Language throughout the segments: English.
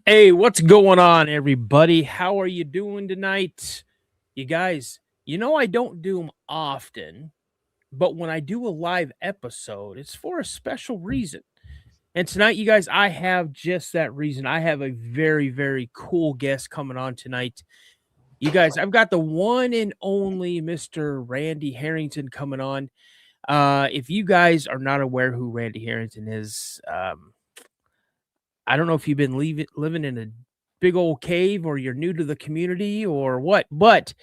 Hey, what's going on, everybody? How are you doing tonight? You guys, I don't do them often, but when I do a live episode, it's for a special reason. And tonight, you guys, I have just that reason. I have a very, very cool guest coming on tonight. You guys, I've got the one and only Mr. Randy Harrington coming on. If you guys are not aware who Randy Harrington is, I don't know if you've been living in a big old cave or you're new to the community or what, but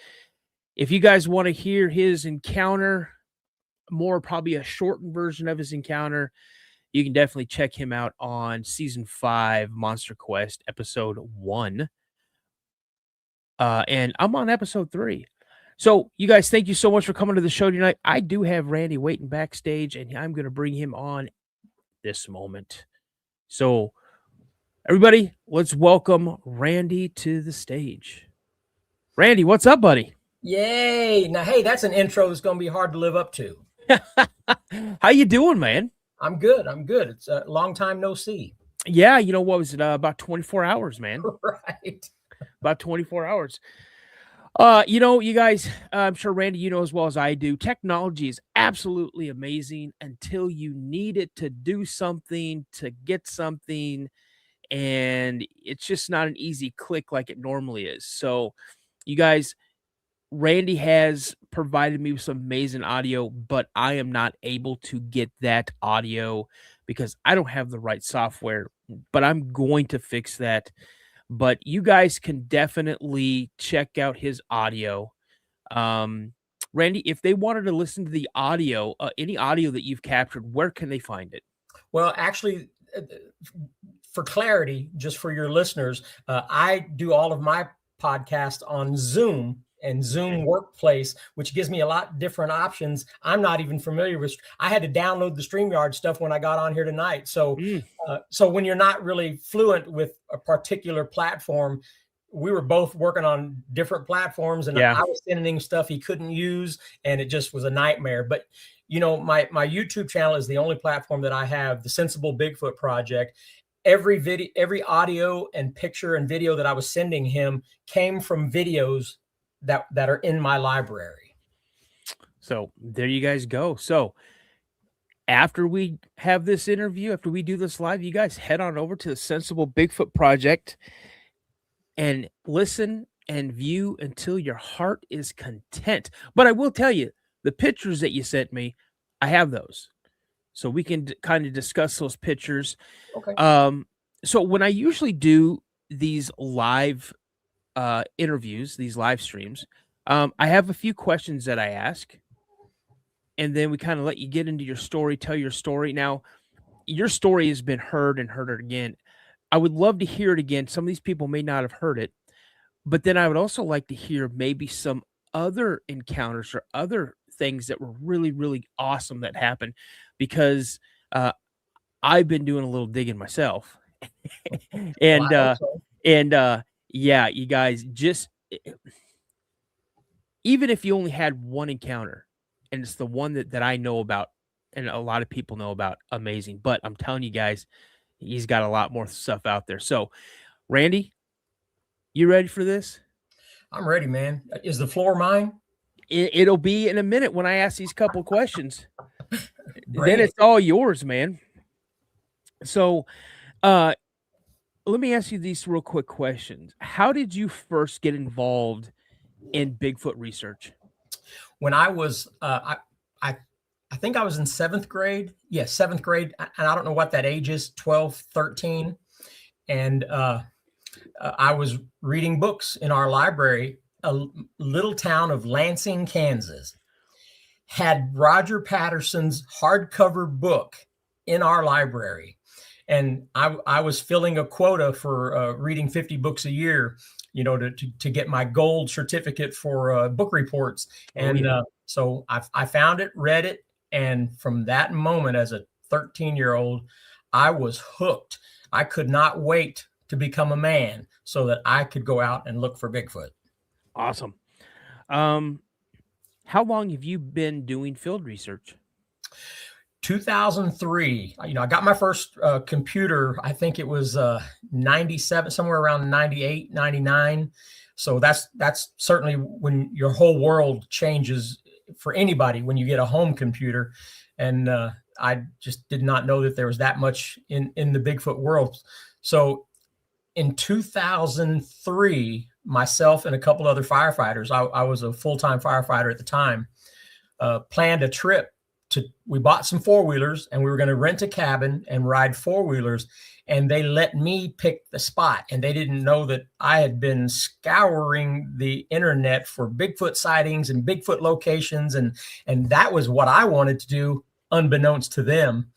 if you guys want to hear his encounter, more probably a shortened version of his encounter, you can definitely check him out on season 5, Monster Quest, episode 1. And I'm on episode 3. So, you guys, thank you so much for coming to the show tonight. I do have Randy waiting backstage, and I'm going to bring him on this moment. So, everybody, let's welcome Randy to the stage. Randy, what's up, buddy? Yay. Now, hey, that's an intro that's going to be hard to live up to. How you doing, man? I'm good. It's a long time no see. Yeah, what was it? About 24 hours, man. Right. About 24 hours. You guys, I'm sure, Randy, you know as well as I do, technology is absolutely amazing until you need it to do something, to get something, and it's just not an easy click like it normally is. So, you guys, Randy has provided me with some amazing audio, but I am not able to get that audio because I don't have the right software, but I'm going to fix that. But you guys can definitely check out his audio. Randy, if they wanted to listen to the audio, any audio that you've captured, where can they find it? Well, actually, for clarity, just for your listeners, I do all of my podcasts on Zoom and Zoom Workplace, which gives me a lot different options. I'm not even familiar with. I had to download the StreamYard stuff when I got on here tonight. So, so when you're not really fluent with a particular platform, we were both working on different platforms, and I was sending stuff he couldn't use, and it just was a nightmare. But my YouTube channel is the only platform that I have, the Sensible Bigfoot Project. Every video, every audio and picture and video that I was sending him came from videos that are in my library. So there you guys go. So after we have this interview, after we do this live, you guys head on over to the Sensible Bigfoot Project and listen and view until your heart is content. But I will tell you, the pictures that you sent me, I have those. So we can kind of discuss those pictures. Okay. So when I usually do these live interviews, these live streams, I have a few questions that I ask, and then we kind of let you get into your story, tell your story. Now, your story has been heard and heard again. I would love to hear it again. Some of these people may not have heard it, but then I would also like to hear maybe some other encounters or other things that were really, really awesome that happened, because I've been doing a little digging myself. Yeah, you guys, just even if you only had one encounter, and it's the one that I know about and a lot of people know about, amazing. But I'm telling you guys, he's got a lot more stuff out there. So, Randy, you ready for this? I'm ready, man. Is the floor mine? It'll be in a minute when I ask these couple questions. Then it's all yours, man. So, let me ask you these real quick questions. How did you first get involved in Bigfoot research? When I was, I think I was in 7th grade. Yes, 7th grade. And I don't know what that age is, 12, 13. And I was reading books in our library. A little town of Lansing, Kansas, had Roger Patterson's hardcover book in our library. And I was filling a quota for reading 50 books a year, to get my gold certificate for book reports. And so I found it, read it. And from that moment, as a 13-year-old, I was hooked. I could not wait to become a man so that I could go out and look for Bigfoot. Awesome. How long have you been doing field research? 2003, I got my first computer. I think it was 97, somewhere around 98, 99. So that's certainly when your whole world changes for anybody when you get a home computer. And I just did not know that there was that much in the Bigfoot world. So in 2003, myself and a couple other firefighters, I was a full-time firefighter at the time, planned a trip. We bought some four-wheelers, and we were going to rent a cabin and ride four-wheelers, and they let me pick the spot. And they didn't know that I had been scouring the internet for Bigfoot sightings and Bigfoot locations. And that was what I wanted to do, unbeknownst to them.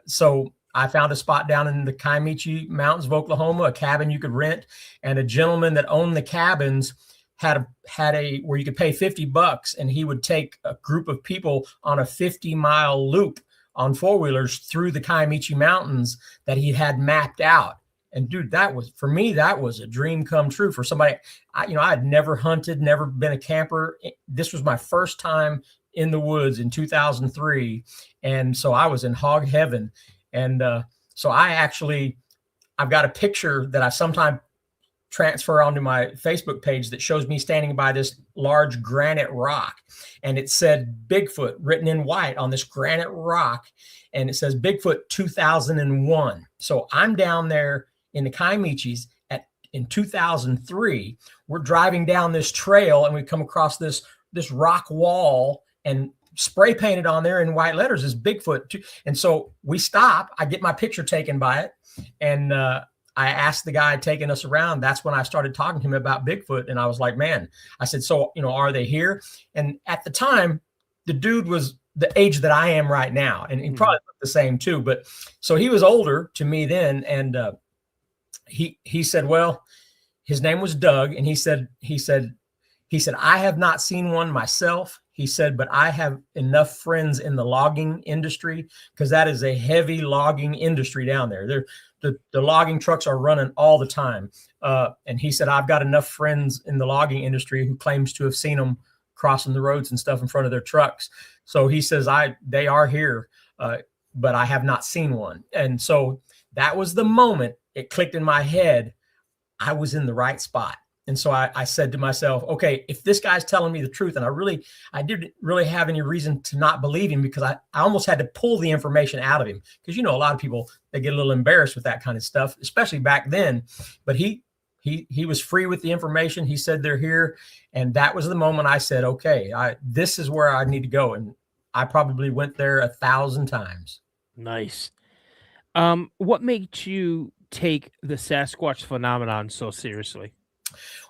So I found a spot down in the Kiamichi Mountains of Oklahoma, a cabin you could rent, and a gentleman that owned the cabins had a where you could pay $50, and he would take a group of people on a 50-mile loop on four-wheelers through the Kiamichi Mountains that he had mapped out. And dude, that was, for me, that was a dream come true for somebody. I had never hunted, never been a camper. This was my first time in the woods in 2003. And so I was in hog heaven. And so I've got a picture that I sometimes transfer onto my Facebook page that shows me standing by this large granite rock, and it said Bigfoot written in white on this granite rock, and it says Bigfoot 2001. So I'm down there in the Kiamichis in 2003. We're driving down this trail, and we come across this rock wall, and spray painted on there in white letters is Bigfoot. And so we stop. I get my picture taken by it, and I asked the guy taking us around. That's when I started talking to him about Bigfoot. And I was like, man, I said, so, are they here? And at the time, the dude was the age that I am right now. And he probably looked the same too. But so he was older to me then. And he said, well, his name was Doug. And he said, I have not seen one myself. He said, but I have enough friends in the logging industry, because that is a heavy logging industry down there. The logging trucks are running all the time. And he said, I've got enough friends in the logging industry who claims to have seen them crossing the roads and stuff in front of their trucks. So he says, they are here, but I have not seen one. And so that was the moment it clicked in my head. I was in the right spot. And so I said to myself, okay, if this guy's telling me the truth, and I didn't really have any reason to not believe him, because I almost had to pull the information out of him, because, a lot of people, they get a little embarrassed with that kind of stuff, especially back then. But he was free with the information. He said they're here. And that was the moment I said, okay, this is where I need to go. And I probably went there 1,000 times. Nice. What makes you take the Sasquatch phenomenon so seriously?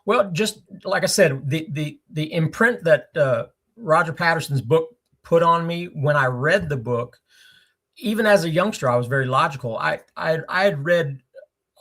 Well, just like I said, the imprint that Roger Patterson's book put on me when I read the book, even as a youngster, I was very logical. I had read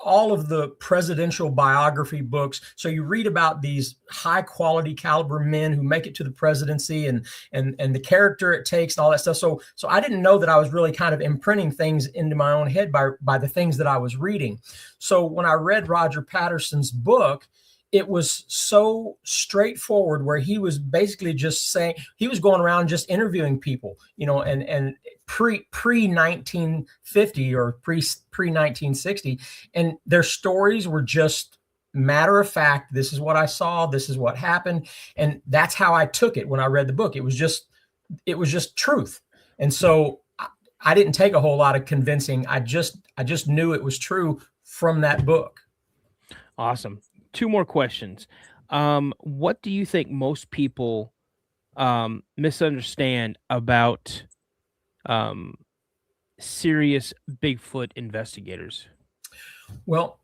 all of the presidential biography books. So you read about these high quality caliber men who make it to the presidency and the character it takes and all that stuff. So I didn't know that I was really kind of imprinting things into my own head by the things that I was reading. So when I read Roger Patterson's book, it was so straightforward, where he was basically just saying, he was going around just interviewing people, and pre 1950 or pre 1960, and their stories were just matter of fact. This is what I saw. This is what happened. And that's how I took it when I read the book. It was just truth. And so I didn't take a whole lot of convincing. I just knew it was true from that book. Awesome. 2 more questions. What do you think most people misunderstand about serious Bigfoot investigators? Well,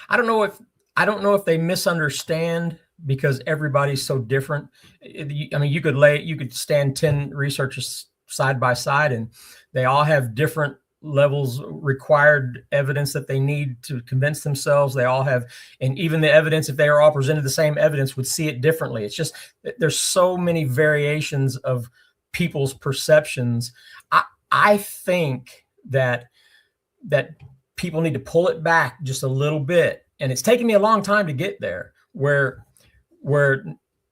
I don't know if they misunderstand, because everybody's so different. I mean, you could stand 10 researchers side by side, and they all have different levels, required evidence that they need to convince themselves. They all have, and even the evidence, if they are all presented the same evidence, would see it differently. It's just, there's so many variations of people's perceptions. I think that people need to pull it back just a little bit. And it's taken me a long time to get there, where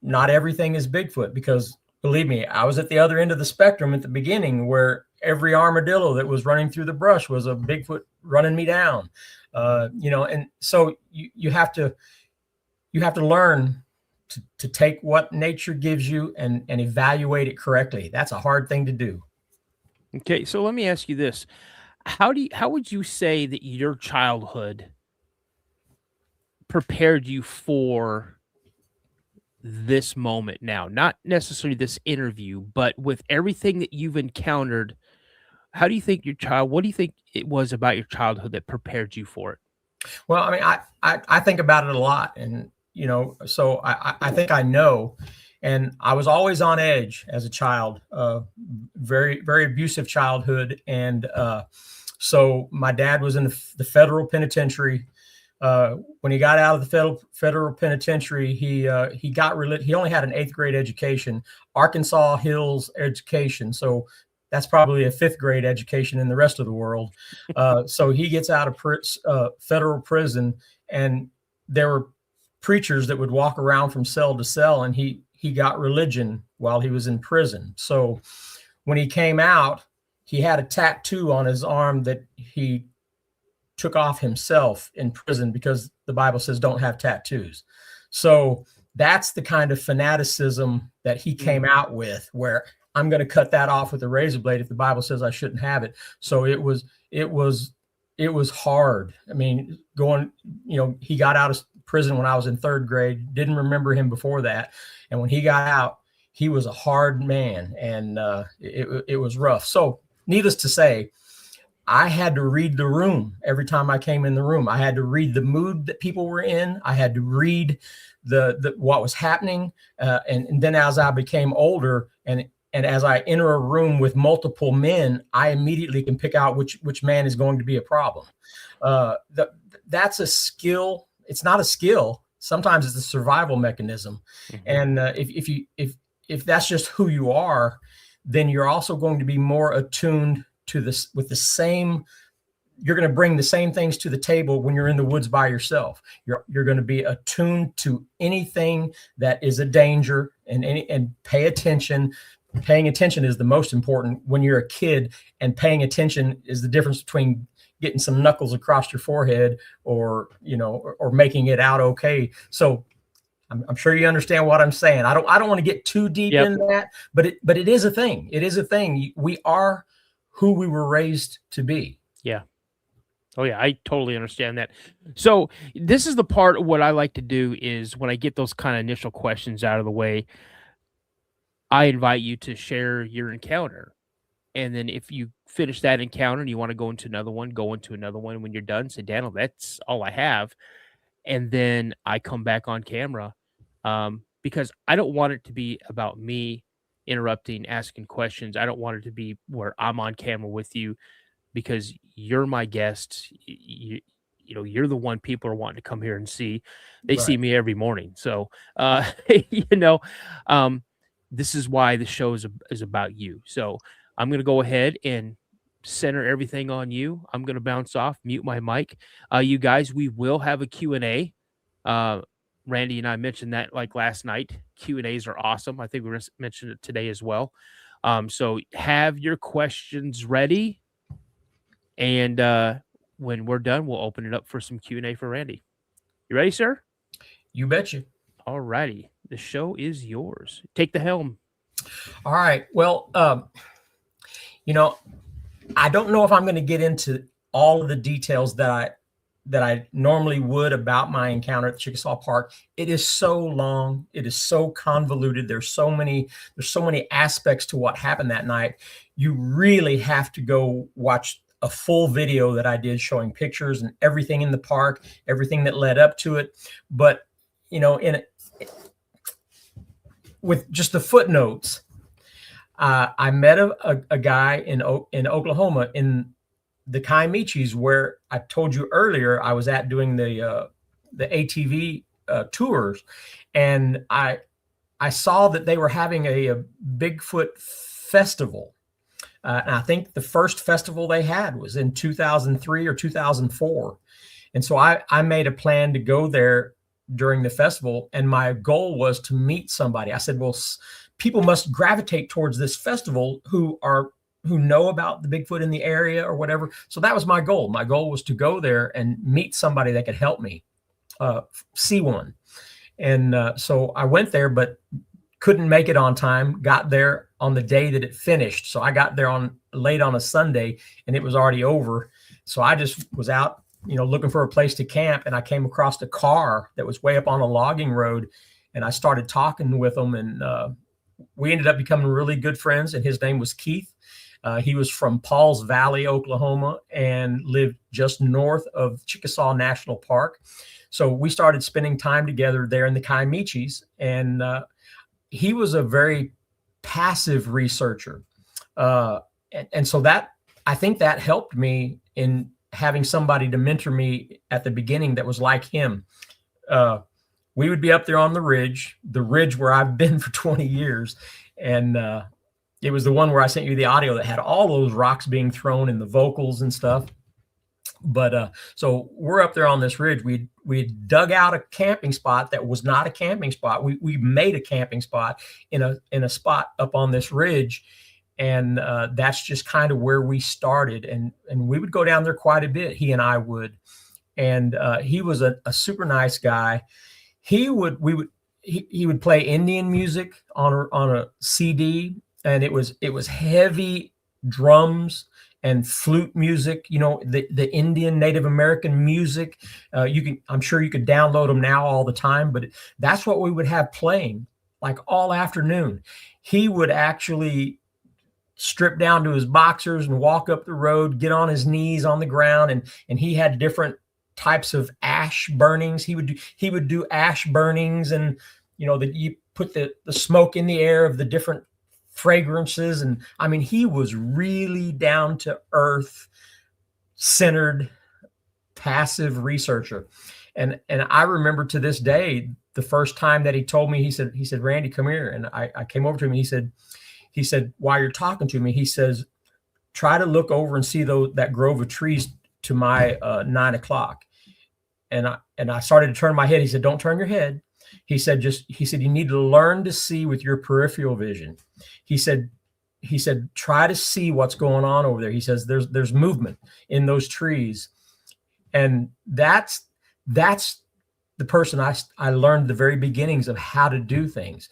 not everything is Bigfoot, because believe me, I was at the other end of the spectrum at the beginning, where every armadillo that was running through the brush was a Bigfoot running me down. And so you have to learn to take what nature gives you and evaluate it correctly. That's a hard thing to do. Okay, so let me ask you this. How would you say that your childhood prepared you for this moment now? Not necessarily this interview, but with everything that you've encountered, how do you think what do you think it was about your childhood that prepared you for it? Well, I mean, I think about it a lot, and so I think I know, and I was always on edge as a child, very very abusive childhood, and so my dad was in the federal penitentiary. When he got out of the federal penitentiary, he only had an 8th grade education, Arkansas Hills education, so that's probably a 5th grade education in the rest of the world. So he gets out of federal prison, and there were preachers that would walk around from cell to cell, and he got religion while he was in prison. So when he came out, he had a tattoo on his arm that he took off himself in prison, because the Bible says don't have tattoos. So that's the kind of fanaticism that he came out with, where I'm going to cut that off with a razor blade if the Bible says I shouldn't have it. So it was hard. I mean, he got out of prison when I was in 3rd grade, didn't remember him before that. And when he got out, he was a hard man, and it was rough. So needless to say, I had to read the room every time I came in the room. I had to read the mood that people were in. I had to read the what was happening. And then as I became older, and as I enter a room with multiple men, I immediately can pick out which man is going to be a problem. That's a skill. It's not a skill. Sometimes it's a survival mechanism. Mm-hmm. And if that's just who you are, then you're also going to be more attuned to this with the same. You're going to bring the same things to the table when you're in the woods by yourself. You're going to be attuned to anything that is a danger, and pay attention. Paying attention is the most important when you're a kid, and paying attention is the difference between getting some knuckles across your forehead or making it out okay. So I'm sure you understand what I'm saying. I don't want to get too deep in that, but it is a thing. It is a thing. We are who we were raised to be. Yeah. Oh yeah, I totally understand that. So this is the part of what I like to do is when I get those kind of initial questions out of the way, I invite you to share your encounter. And then if you finish that encounter and you want to go into another one, go into another one. When you're done, say, Dano, that's all I have. And then I come back on camera because I don't want it to be about me interrupting, asking questions. I don't want it to be where I'm on camera with you because you're my guest. You're the one people are wanting to come here and see. They see me every morning. So, this is why the show is about you. So I'm going to go ahead and center everything on you. I'm going to bounce off, mute my mic. You guys, we will have a Q&A. Randy and I mentioned that like last night. Q&As are awesome. I think we're going to mention it today as well. So have your questions ready. And when we're done, we'll open it up for some Q&A for Randy. You ready, sir? You betcha. All righty. The show is yours. Take the helm. All right. Well, I don't know if I'm going to get into all of the details that I normally would about my encounter at the Chickasaw Park. It is so long. It is so convoluted. There's so many aspects to what happened that night. You really have to go watch a full video that I did showing pictures and everything in the park, everything that led up to it. But, with just the footnotes, I met a guy in Oklahoma in the Kiamichis, where I told you earlier I was at doing the ATV tours, and I saw that they were having a Bigfoot festival. And I think the first festival they had was in 2003 or 2004. And so I made a plan to go there during the festival, and my goal was to meet somebody. I said, well, people must gravitate towards this festival who know about the Bigfoot in the area or whatever. So that was my goal. My goal was to go there and meet somebody that could help me see one. And so I went there, but couldn't make it on time. Got there on the day that it finished. So I got there late on a Sunday, and it was already over. So I just was out, looking for a place to camp, and I came across a car that was way up on a logging road, and I started talking with them, and we ended up becoming really good friends. And his name was Keith. He was from Pauls Valley, Oklahoma, and lived just north of Chickasaw National Park. So we started spending time together there in the Kiamichis, and he was a very passive researcher. And so I think that helped me in having somebody to mentor me at the beginning that was like him. We would be up there on the ridge where I've been for 20 years. And it was the one where I sent you the audio that had all those rocks being thrown and the vocals and stuff. But so we're up there on this ridge. We dug out a camping spot that was not a camping spot. We made a camping spot in a spot up on this ridge, and that's just kind of where we started. And we would go down there quite a bit. He and I would, and he was a super nice guy. He would play Indian music on a CD, and it was heavy drums and flute music, the Indian Native American music. I'm sure you could download them now all the time, but that's what we would have playing like all afternoon. He would actually strip down to his boxers and walk up the road, get on his knees on the ground. And he had different types of ash burnings. He would do ash burnings, and, that you put the smoke in the air of the different fragrances. And I mean, he was really down to earth, centered, passive researcher. And I remember to this day, the first time that he told me, he said, Randy, come here. And I came over to him, and he said, while you're talking to me, he says, try to look over and see that grove of trees to my 9 o'clock. And I started to turn my head. He said, don't turn your head. He said, you need to learn to see with your peripheral vision. He said, try to see what's going on over there. He says, there's movement in those trees. And that's the person I learned the very beginnings of how to do things.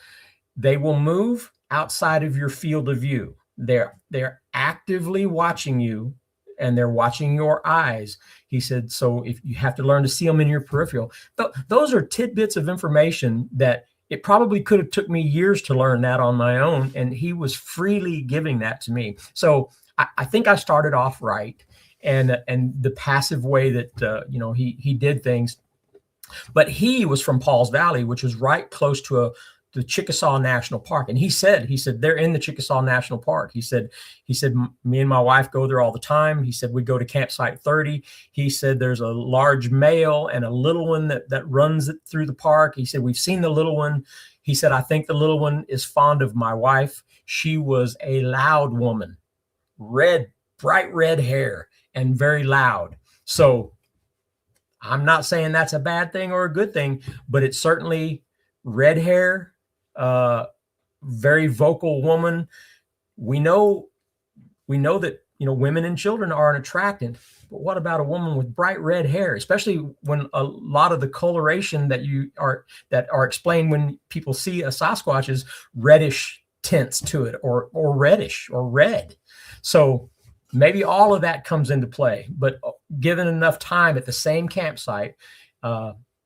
They will move outside of your field of view. They're actively watching you, and they're watching your eyes. He said, so if you have to learn to see them in your peripheral. Those are tidbits of information that it probably could have took me years to learn that on my own. And he was freely giving that to me. So I think I started off right, and the passive way that, he did things. But he was from Pauls Valley, which was right close to the Chickasaw National Park. And he said, they're in the Chickasaw National Park. He said, me and my wife go there all the time. He said, we go to campsite 30. He said, there's a large male and a little one that runs it through the park. He said, we've seen the little one. He said, I think the little one is fond of my wife. She was a loud woman, bright red hair, and very loud. So I'm not saying that's a bad thing or a good thing, but it's certainly red hair, very vocal woman. We know that, women and children are an attractant, but what about a woman with bright red hair, especially when a lot of the coloration that are explained when people see a Sasquatch is reddish tints to it, or reddish or red. So maybe all of that comes into play, but given enough time at the same campsite,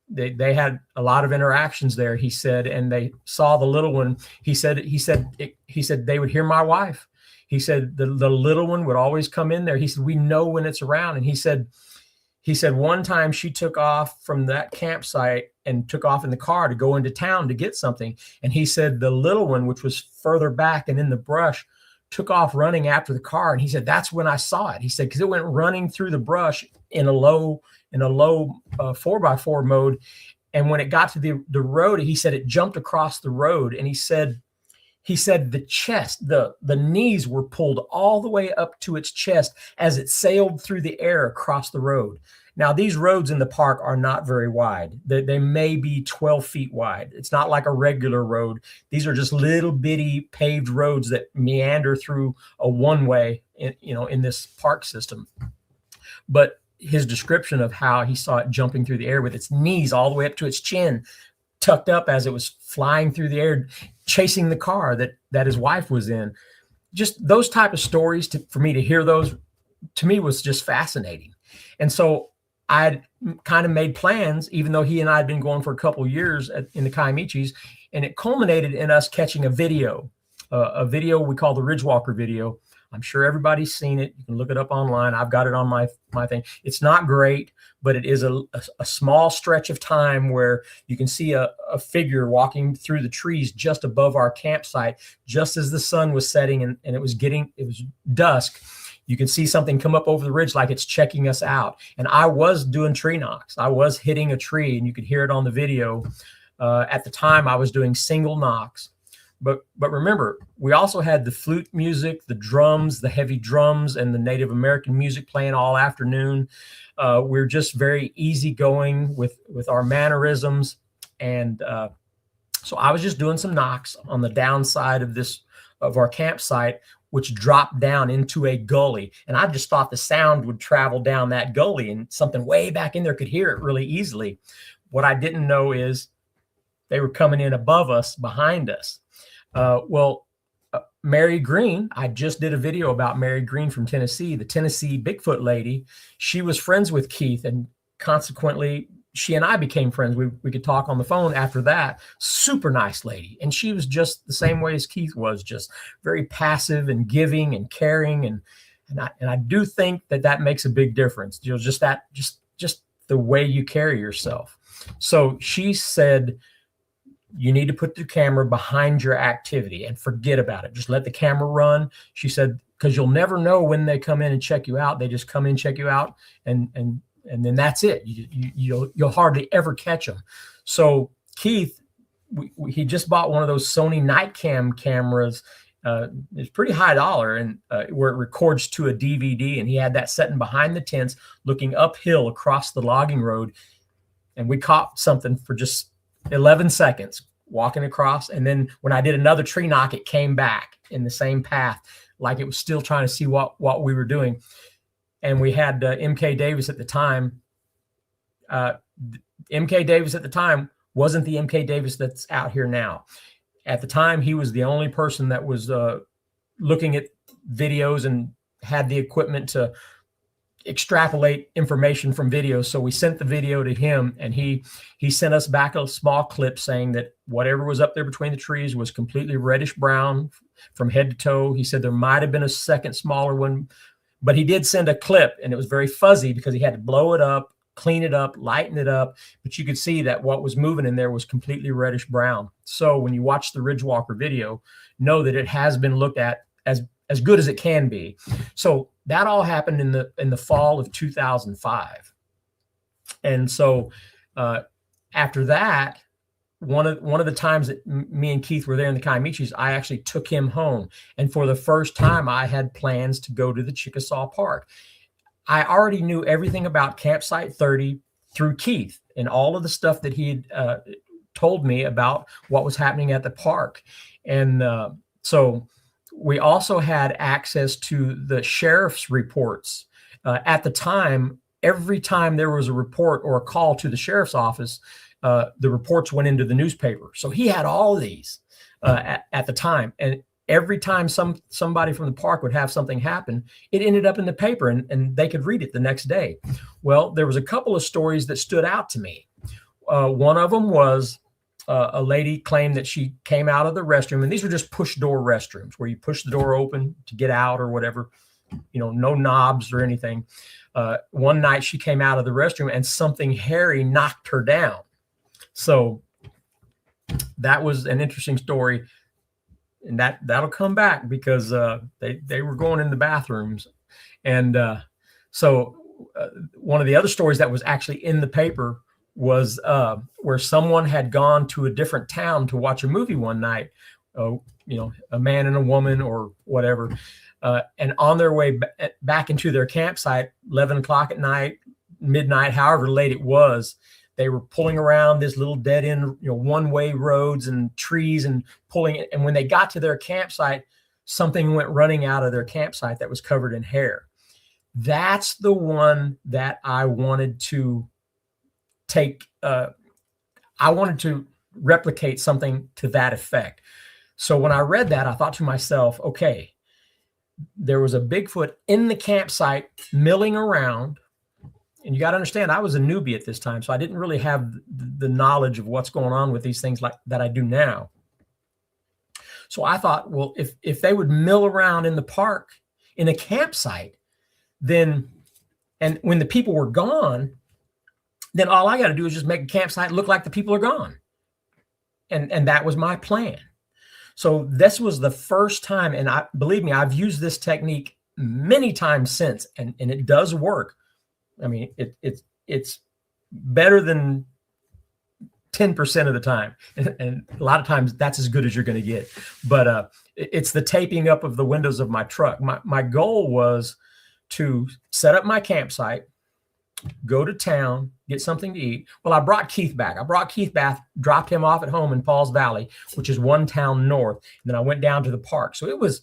they had a lot of interactions there, he said, and they saw the little one. He said they would hear my wife. He said the little one would always come in there. He said, we know when it's around. And he said one time she took off from that campsite and took off in the car to go into town to get something. And he said the little one, which was further back and in the brush, took off running after the car. And he said, that's when I saw it. He said, because it went running through the brush in a low 4x4 mode. And when it got to the road, he said it jumped across the road. And he said the chest, the knees were pulled all the way up to its chest as it sailed through the air across the road. Now, these roads in the park are not very wide. They may be 12 feet wide. It's not like a regular road. These are just little bitty paved roads that meander through a one-way, in this park system. But his description of how he saw it jumping through the air with its knees all the way up to its chin, tucked up as it was flying through the air, chasing the car that his wife was in. Just those type of stories, for me to hear those, to me was just fascinating. And so I kind of made plans, even though he and I had been going for a couple of years in the Kiamichis, and it culminated in us catching a video we call the Ridgewalker video. I'm sure everybody's seen it. You can look it up online. I've got it on my thing. It's not great, but it is a small stretch of time where you can see a figure walking through the trees just above our campsite, just as the sun was setting and it was dusk. You can see something come up over the ridge like it's checking us out. And I was doing tree knocks. I was hitting a tree, and you could hear it on the video. At the time, I was doing single knocks. But remember, we also had the flute music, the drums, the heavy drums, and the Native American music playing all afternoon. We're just very easygoing with our mannerisms. And so I was just doing some knocks on the downside of our campsite, which dropped down into a gully. And I just thought the sound would travel down that gully, and something way back in there could hear it really easily. What I didn't know is they were coming in above us, behind us. Mary Green, I just did a video about Mary Green from Tennessee, the Tennessee Bigfoot lady. She was friends with Keith, and consequently, she and I became friends. We could talk on the phone after that. Super nice lady. And she was just the same way as Keith was, just very passive and giving and caring. And I do think that makes a big difference. Just the way you carry yourself. So she said, you need to put the camera behind your activity and forget about it. Just let the camera run. She said, because you'll never know when they come in and check you out. They just come in, check you out, and then that's it. You'll hardly ever catch them. So Keith, he just bought one of those Sony Nightcam cameras. It's pretty high dollar, and where it records to a DVD. And he had that sitting behind the tents, looking uphill across the logging road. And we caught something for just 11 seconds walking across. And then when I did another tree knock, it came back in the same path, like it was still trying to see what we were doing. And we had MK Davis at the time. MK Davis at the time wasn't the MK Davis that's out here now. At the time, he was the only person that was looking at videos and had the equipment to extrapolate information from videos. So we sent the video to him, and he sent us back a small clip saying that whatever was up there between the trees was completely reddish brown from head to toe. He said there might have been a second smaller one, but he did send a clip, and it was very fuzzy because he had to blow it up, clean it up, lighten it up. But you could see that what was moving in there was completely reddish brown. So when you watch the Ridgewalker video, know that it has been looked at as good as it can be. So that all happened in the fall of 2005. And so after that, one of the times that me and Keith were there in the Kiamichis, I actually took him home. And for the first time, I had plans to go to the Chickasaw Park. I already knew everything about Campsite 30 through Keith and all of the stuff that he had told me about what was happening at the park. And so we also had access to the sheriff's reports. At the time, every time there was a report or a call to the sheriff's office, the reports went into the newspaper. So he had all of these at the time. And every time somebody from the park would have something happen, it ended up in the paper, and they could read it the next day. Well, there was a couple of stories that stood out to me. One of them was a lady claimed that she came out of the restroom, and these were just push door restrooms where you push the door open to get out or whatever, no knobs or anything. One night she came out of the restroom and something hairy knocked her down. So that was an interesting story. And that'll come back because they were going in the bathrooms. And so one of the other stories that was actually in the paper was where someone had gone to a different town to watch a movie one night, a man and a woman or whatever. And on their way back into their campsite, 11 o'clock at night, midnight, however late it was. They were pulling around this little dead end, one-way roads and trees and pulling it. And when they got to their campsite, something went running out of their campsite that was covered in hair. That's the one that I wanted to take. I wanted to replicate something to that effect. So when I read that, I thought to myself, okay, there was a Bigfoot in the campsite milling around. And you got to understand, I was a newbie at this time, so I didn't really have the knowledge of what's going on with these things like that I do now. So I thought, well, if they would mill around in the park in a campsite, then, and when the people were gone, then all I got to do is just make a campsite look like the people are gone. And that was my plan. So this was the first time, and believe me, I've used this technique many times since, and it does work. I mean, it's better than 10% of the time. And a lot of times that's as good as you're going to get. But it's the taping up of the windows of my truck. My goal was to set up my campsite, go to town, get something to eat. Well, I brought Keith back. I brought Keith back, dropped him off at home in Pauls Valley, which is one town north. And then I went down to the park. So it was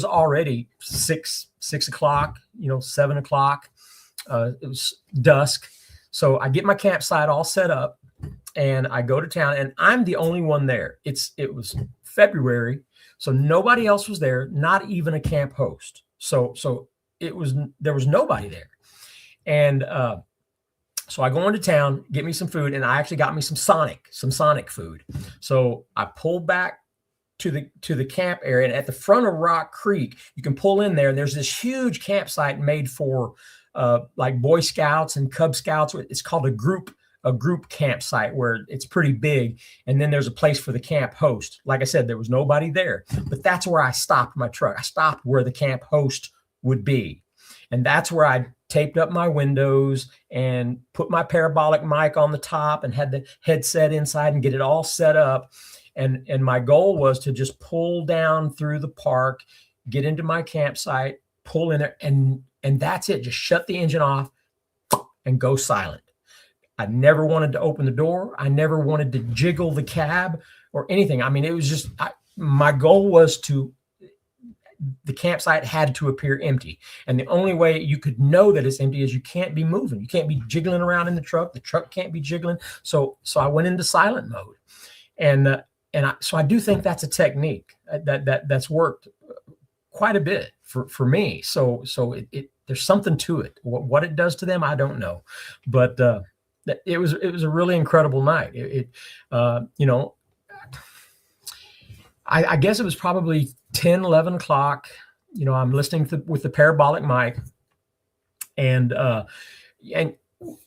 already 6 o'clock, 7 o'clock. It was dusk. So I get my campsite all set up and I go to town, and I'm the only one there. It was February, so nobody else was there, not even a camp host. So there was nobody there. And so I go into town, get me some food, and I actually got me some Sonic food. So I pulled back to the camp area, and at the front of Rock Creek, you can pull in there, and there's this huge campsite made for like Boy Scouts and Cub Scouts. It's called a group campsite, where it's pretty big. And then there's a place for the camp host. Like I said, there was nobody there, but that's where I stopped my truck. I stopped where the camp host would be. And that's where I taped up my windows and put my parabolic mic on the top and had the headset inside and get it all set up. And my goal was to just pull down through the park, get into my campsite, pull in there, and that's it. Just shut the engine off and go silent. I never wanted to open the door. I never wanted to jiggle the cab or anything. I mean, it was just, my goal was the campsite had to appear empty. And the only way you could know that it's empty is you can't be moving. You can't be jiggling around in the truck. The truck can't be jiggling. So I went into silent mode. So I do think that's a technique that's worked quite a bit for me. So there's something to it. What it does to them, I don't know. But it was a really incredible night. I guess it was probably 10, 11 o'clock. I'm listening with the parabolic mic. And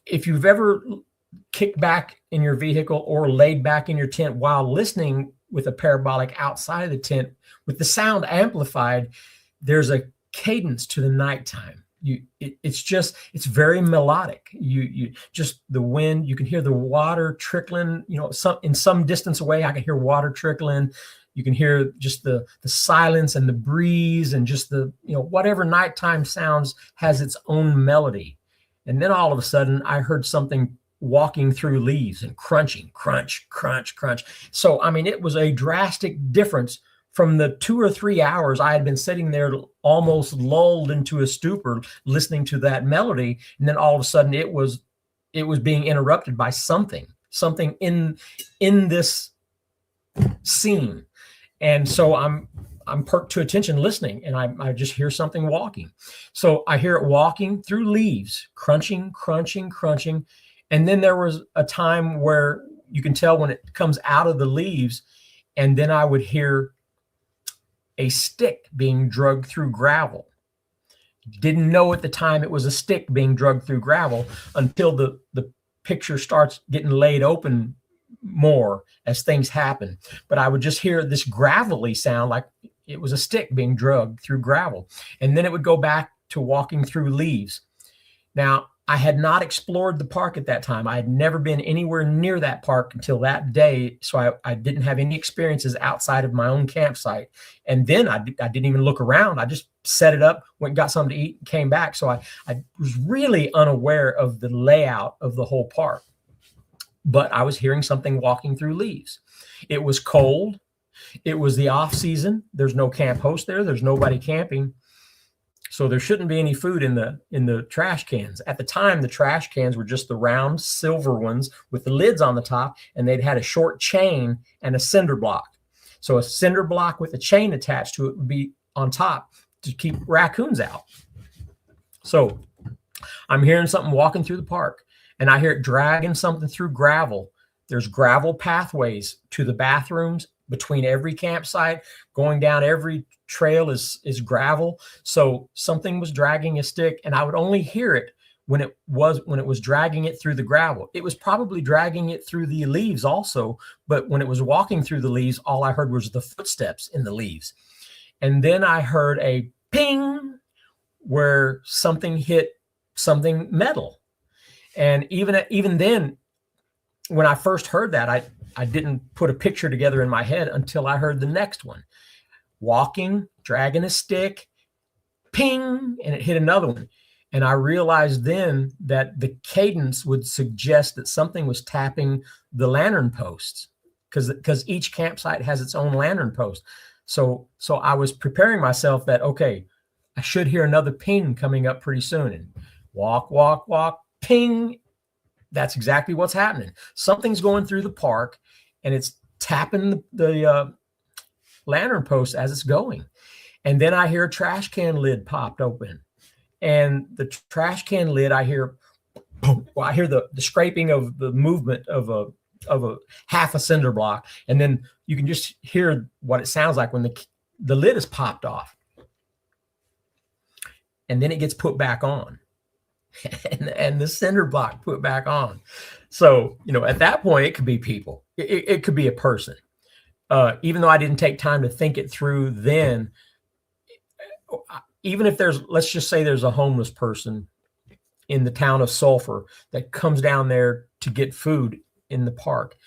if you've ever kicked back in your vehicle or laid back in your tent while listening with a parabolic outside of the tent with the sound amplified, there's a cadence to the nighttime. It's very melodic. You just the wind, you can hear the water trickling, in some distance away, I can hear water trickling. You can hear just the silence and the breeze and just the, whatever nighttime sounds has its own melody. And then all of a sudden I heard something walking through leaves and crunching, crunch, crunch, crunch. So, I mean, it was a drastic difference from the 2 or 3 hours I had been sitting there almost lulled into a stupor listening to that melody. And then all of a sudden it was being interrupted by something in this scene. And so I'm perked to attention listening, and I just hear something walking. So I hear it walking through leaves, crunching, crunching, crunching. And then there was a time where you can tell when it comes out of the leaves, and then I would hear a stick being dragged through gravel. Didn't know at the time it was a stick being dragged through gravel until the picture starts getting laid open more as things happen. But I would just hear this gravelly sound like it was a stick being dragged through gravel. And then it would go back to walking through leaves. Now, I had not explored the park at that time. I had never been anywhere near that park until that day. So I didn't have any experiences outside of my own campsite. And then I didn't even look around. I just set it up, went and got something to eat, and came back. So I was really unaware of the layout of the whole park. But I was hearing something walking through leaves. It was cold. It was the off season. There's no camp host there. There's nobody camping. So there shouldn't be any food in the trash cans. At the time, the trash cans were just the round silver ones with the lids on the top, and they'd had a short chain and a cinder block. So a cinder block with a chain attached to it would be on top to keep raccoons out. So I'm hearing something walking through the park, and I hear it dragging something through gravel. There's gravel pathways to the bathrooms between every campsite. Going down every trail is gravel. So something was dragging a stick, and I would only hear it when it was dragging it through the gravel. It was probably dragging it through the leaves also, but when it was walking through the leaves, all I heard was the footsteps in the leaves. And then I heard a ping where something hit something metal. And even then, when I first heard that, I didn't put a picture together in my head until I heard the next one. Walking, dragging a stick, ping, and it hit another one. And I realized then that the cadence would suggest that something was tapping the lantern posts, because each campsite has its own lantern post. So I was preparing myself that, okay, I should hear another ping coming up pretty soon. And walk, walk, walk, ping. That's exactly what's happening. Something's going through the park, and it's tapping the lantern post as it's going. And then I hear a trash can lid popped open, and the trash can lid, I hear the scraping of the movement of a half a cinder block. And then you can just hear what it sounds like when the lid is popped off, and then it gets put back on. And the cinder block put back on. So, at that point, it could be people. It could be a person. Even though I didn't take time to think it through then, even if let's just say there's a homeless person in the town of Sulphur that comes down there to get food in the park.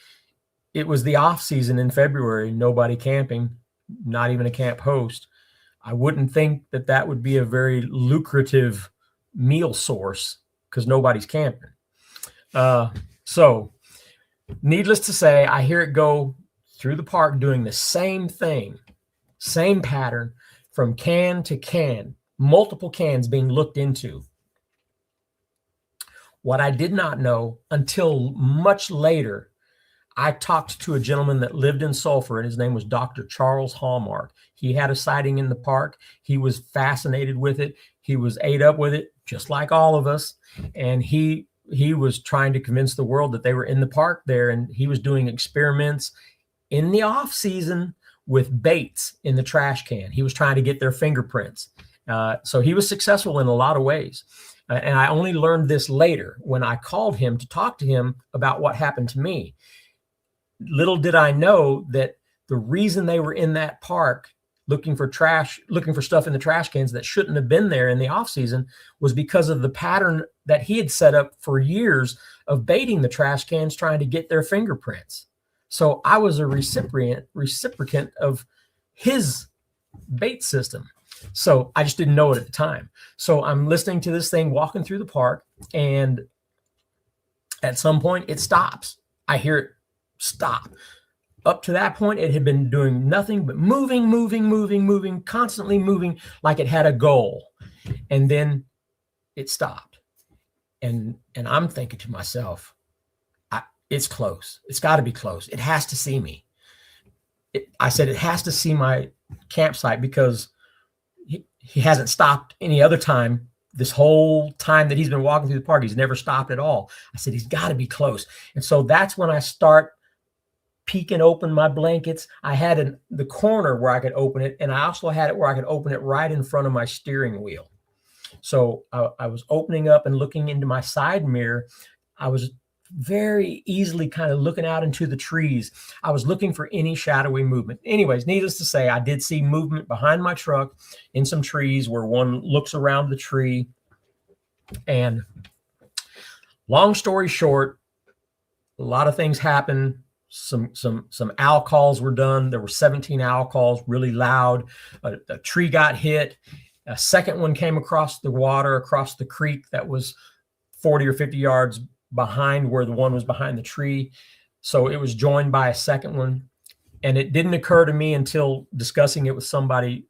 It was the off season in February, nobody camping, not even a camp host. I wouldn't think that would be a very lucrative meal source because nobody's camping. So needless to say, I hear it go through the park doing the same thing, same pattern from can to can, multiple cans being looked into. What I did not know until much later, I talked to a gentleman that lived in Sulphur, and his name was Dr. Charles Hallmark. He had a sighting in the park. He was fascinated with it. He was ate up with it, just like all of us. And he was trying to convince the world that they were in the park there, and he was doing experiments in the off season with baits in the trash can. He was trying to get their fingerprints. So he was successful in a lot of ways. And I only learned this later when I called him to talk to him about what happened to me. Little did I know that the reason they were in that park looking for stuff in the trash cans that shouldn't have been there in the off season was because of the pattern that he had set up for years of baiting the trash cans, trying to get their fingerprints. So I was a reciprocant of his bait system. So I just didn't know it at the time. So I'm listening to this thing walking through the park, and at some point it stops. I hear it stop. Up to that point, it had been doing nothing but moving, constantly moving like it had a goal. And then it stopped. And I'm thinking to myself, it's close. It's got to be close. It has to see me. I said, it has to see my campsite, because he hasn't stopped any other time. This whole time that he's been walking through the park, he's never stopped at all. I said, he's got to be close. And so that's when I start peeking open my blankets. I had the corner where I could open it, and I also had it where I could open it right in front of my steering wheel. So I was opening up and looking into my side mirror. I was very easily kind of looking out into the trees. I was looking for any shadowy movement. Anyways, needless to say, I did see movement behind my truck in some trees where one looks around the tree. And long story short, a lot of things happened. Some owl calls were done. There were 17 owl calls, really loud. A tree got hit, A second one came across the water, across the creek that was 40 or 50 yards behind where the one was behind the tree. So it was joined by a second one. And it didn't occur to me until discussing it with somebody,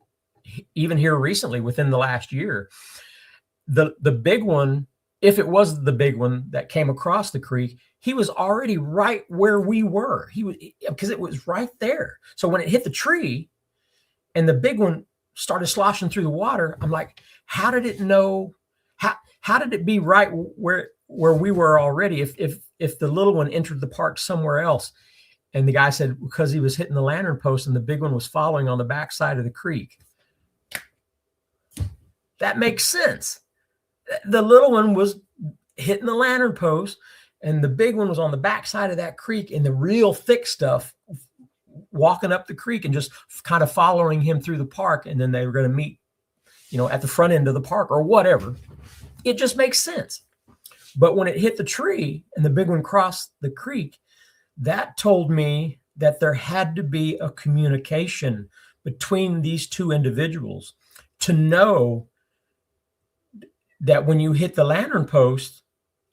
even here recently, within the last year. The big one, if it was the big one that came across the creek, he was already right where we were. Because it was right there. So when it hit the tree and the big one started sloshing through the water, I'm like, how did it know? How did it be right where we were already if the little one entered the park somewhere else? And the guy said, because he was hitting the lantern post and the big one was following on the backside of the creek. That makes sense. The little one was hitting the lantern post and the big one was on the backside of that creek in the real thick stuff, walking up the creek and just kind of following him through the park. And then they were going to meet, at the front end of the park or whatever. It just makes sense. But when it hit the tree and the big one crossed the creek, that told me that there had to be a communication between these two individuals to know that when you hit the lantern post,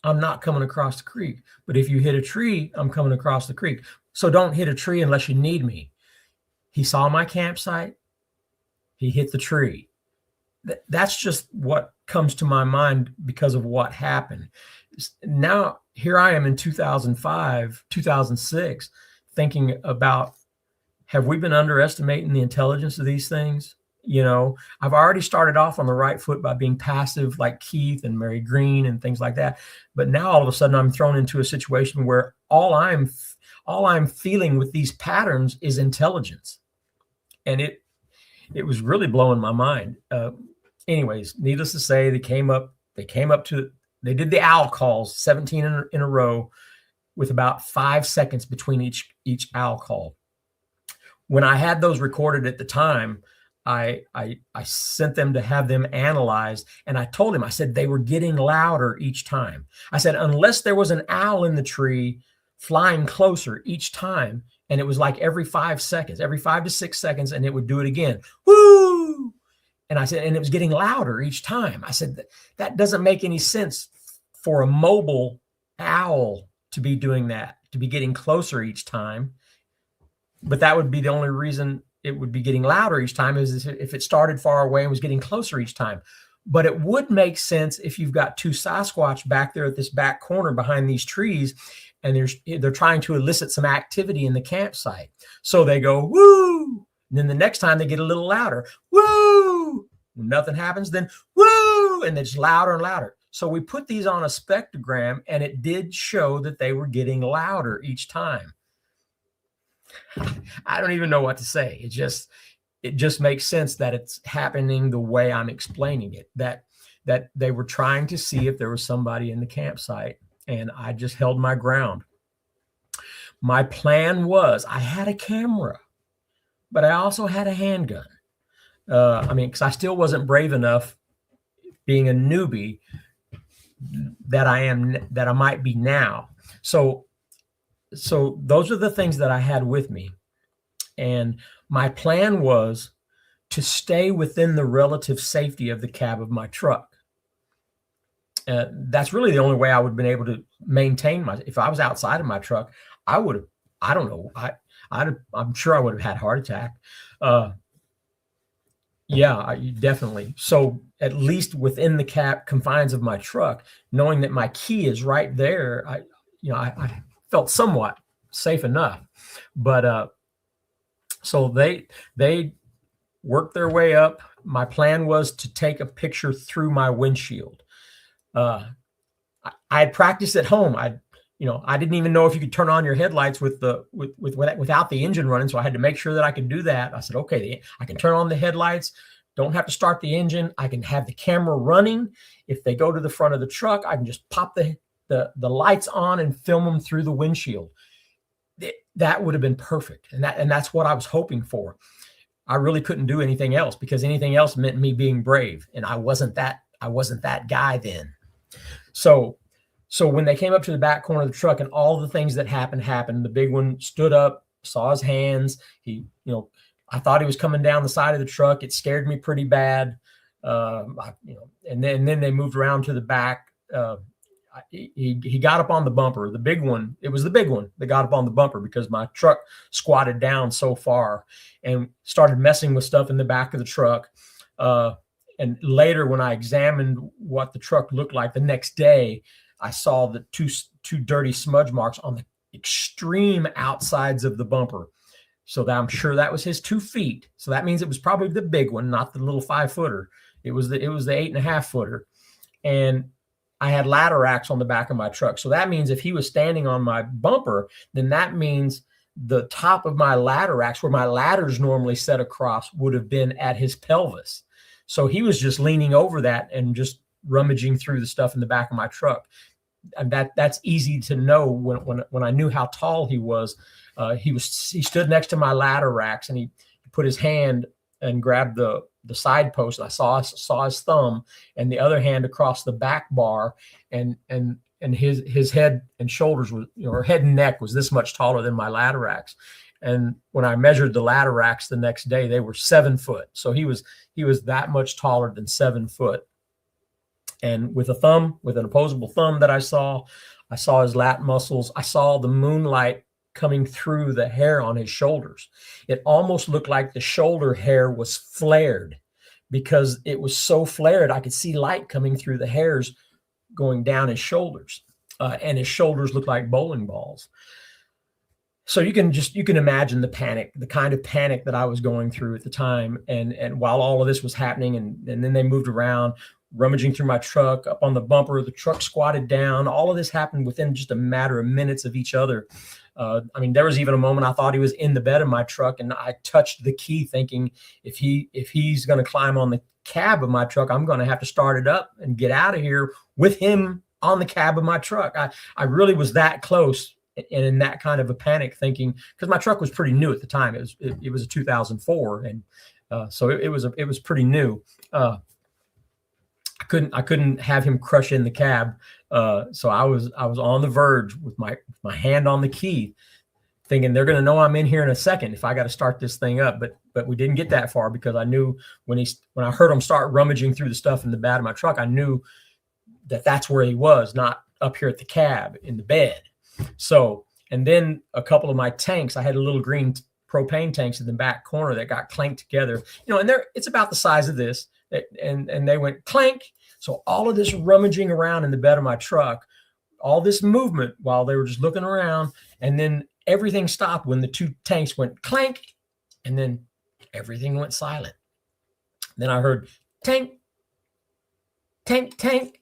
I'm not coming across the creek. But if you hit a tree, I'm coming across the creek. So don't hit a tree unless you need me. He saw my campsite. He hit the tree. That's just what comes to my mind because of what happened. Now, here I am in 2005, 2006, thinking about, have we been underestimating the intelligence of these things? I've already started off on the right foot by being passive like Keith and Mary Green and things like that. But now all of a sudden I'm thrown into a situation where all I'm feeling with these patterns is intelligence. And it was really blowing my mind. Anyways, needless to say, they did the owl calls, 17 in a row with about 5 seconds between each owl call. When I had those recorded at the time, I sent them to have them analyzed. And I told him, I said, they were getting louder each time. I said, unless there was an owl in the tree flying closer each time. And it was like every 5 seconds, every 5 to 6 seconds. And it would do it again. Woo! And I said, and it was getting louder each time. I said, that doesn't make any sense for a mobile owl to be doing that, to be getting closer each time. But that would be the only reason it would be getting louder each time is if it started far away and was getting closer each time. But it would make sense if you've got two Sasquatch back there at this back corner behind these trees, and they're trying to elicit some activity in the campsite. So they go, woo! And then the next time they get a little louder, woo! When nothing happens, then woo! And it's louder and louder. So we put these on a spectrogram, and it did show that they were getting louder each time. I don't even know what to say. It just makes sense that it's happening the way I'm explaining it, that they were trying to see if there was somebody in the campsite, and I just held my ground. My plan was, I had a camera, but I also had a handgun. Because I still wasn't brave enough, being a newbie, that I might be now. So those are the things that I had with me. And my plan was to stay within the relative safety of the cab of my truck. That's really the only way I would have been able to maintain if I was outside of my truck, I would have, I don't know. I'm sure I would have had a heart attack. Definitely. So at least within the confines of my truck, knowing that my key is right there, I felt somewhat safe enough. But so they worked their way up. My plan was to take a picture through my windshield. I had practiced at home. I didn't even know if you could turn on your headlights without the engine running. So I had to make sure that I could do that. I said, okay, I can turn on the headlights. Don't have to start the engine. I can have the camera running. If they go to the front of the truck, I can just pop the lights on and film them through the windshield. That would have been perfect. And that's what I was hoping for. I really couldn't do anything else, because anything else meant me being brave. And I wasn't that guy then. So when they came up to the back corner of the truck and all the things that happened, the big one stood up, saw his hands. I thought he was coming down the side of the truck. It scared me pretty bad. And then they moved around to the back. He got up on the bumper, the big one. It was the big one that got up on the bumper because my truck squatted down so far and started messing with stuff in the back of the truck. And later, when I examined what the truck looked like the next day, I saw the two dirty smudge marks on the extreme outsides of the bumper. So that I'm sure that was his 2 feet. So that means it was probably the big one, not the little 5-footer. It was the 8.5-footer. And I had ladder racks on the back of my truck. So that means if he was standing on my bumper, then that means the top of my ladder racks, where my ladders normally set across, would have been at his pelvis. So he was just leaning over that and just rummaging through the stuff in the back of my truck. And that's easy to know when I knew how tall he was. He stood next to my ladder racks, and he put his hand and grabbed the side post. And I saw his thumb and the other hand across the back bar, and his head and shoulders was, or head and neck was this much taller than my ladder racks. And when I measured the ladder racks the next day, they were 7 foot. So he was that much taller than 7 foot. And with an opposable thumb that I saw his lat muscles. I saw the moonlight coming through the hair on his shoulders. It almost looked like the shoulder hair was flared, because it was so flared. I could see light coming through the hairs going down his shoulders, and his shoulders looked like bowling balls. So you can imagine the panic, the kind of panic that I was going through at the time. And while all of this was happening, and then they moved around, rummaging through my truck, up on the bumper, the truck squatted down. All of this happened within just a matter of minutes of each other. There was even a moment I thought he was in the bed of my truck, and I touched the key thinking, if he's going to climb on the cab of my truck, I'm going to have to start it up and get out of here with him on the cab of my truck. I really was that close, and in that kind of a panic thinking, because my truck was pretty new at the time. It was a 2004. And so it was pretty new. I couldn't have him crush in the cab. So I was on the verge with my hand on the key, thinking they're going to know I'm in here in a second if I got to start this thing up. But we didn't get that far, because I knew when I heard him start rummaging through the stuff in the back of my truck, I knew that that's where he was, not up here at the cab in the bed. So, and then a couple of my tanks, I had a little green propane tanks in the back corner that got clanked together, and it's about the size of this, and they went clank. So all of this rummaging around in the bed of my truck, all this movement while they were just looking around, and then everything stopped when the 2 tanks went clank, and then everything went silent. Then I heard tank, tank, tank.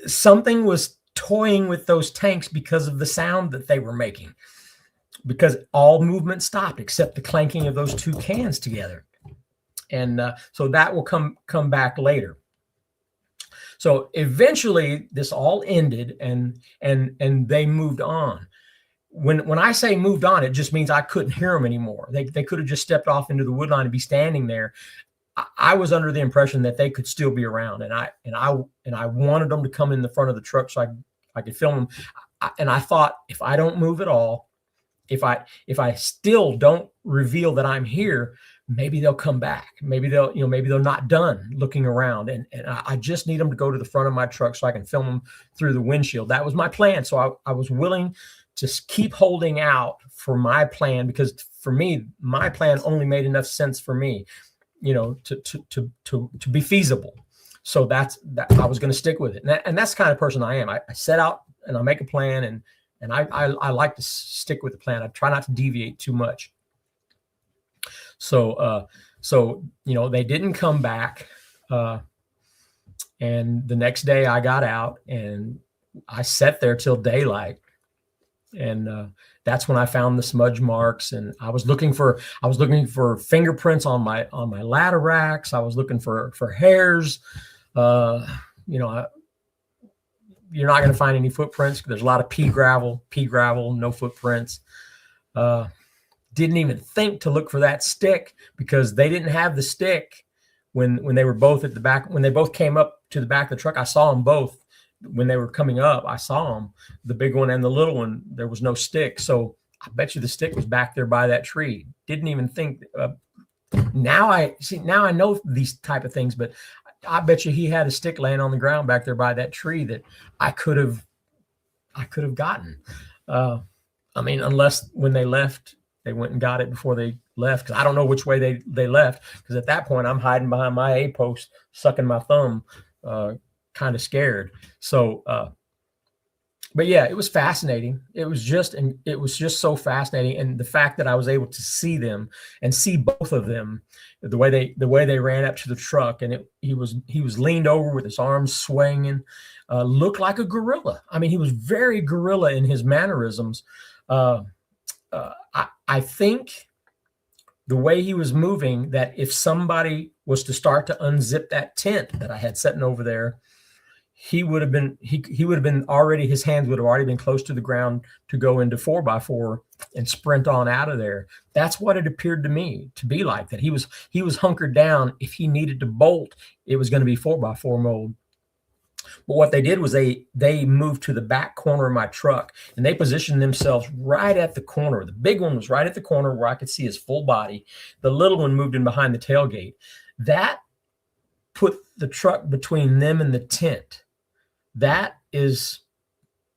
Something was toying with those tanks because of the sound that they were making, because all movement stopped except the clanking of those 2 cans together. And so that will come back later. So eventually this all ended, and they moved on. When I say moved on, it just means I couldn't hear them anymore. They could have just stepped off into the woodline and be standing there. I was under the impression that they could still be around, and I wanted them to come in the front of the truck so I could film them. And I thought, if I don't move at all, if I still don't reveal that I'm here, maybe they'll come back. Maybe they're not done looking around, and I just need them to go to the front of my truck so I can film them through the windshield. That was my plan. So I was willing to keep holding out for my plan, because for me, my plan only made enough sense for me, to be feasible. So that I was going to stick with it. And that's the kind of person I am. I set out and I make a plan, and I like to stick with the plan. I try not to deviate too much. So they didn't come back. And the next day I got out and I sat there till daylight. And that's when I found the smudge marks, and I was looking for fingerprints on my ladder racks. I was looking for hairs. You're not going to find any footprints. There's a lot of pea gravel, no footprints. Didn't even think to look for that stick, because they didn't have the stick when they were both at the back. When they both came up to the back of the truck, I saw them both. When they were coming up, I saw them, the big one and the little one. There was no stick. So I bet you the stick was back there by that tree. Didn't even think Now I know these type of things, but I bet you he had a stick laying on the ground back there by that tree that I could have gotten. I mean, unless when they left, they went and got it before they left. Cause I don't know which way they left. Cause at that point I'm hiding behind my A post, sucking my thumb, kind of scared. So, but yeah, it was fascinating. It was just so fascinating. And the fact that I was able to see them and see both of them, the way they ran up to the truck, and he was leaned over with his arms swinging, looked like a gorilla. I mean, he was very gorilla in his mannerisms. I think the way he was moving, that if somebody was to start to unzip that tent that I had sitting over there, he would have been already, his hands would have already been close to the ground to go into 4x4 and sprint on out of there. That's what it appeared to me to be like, that he was hunkered down. If he needed to bolt, it was going to be 4x4 mode. But what they did was they moved to the back corner of my truck, and they positioned themselves right at the corner. The big one was right at the corner where I could see his full body. The little one moved in behind the tailgate. That put the truck between them and the tent. That is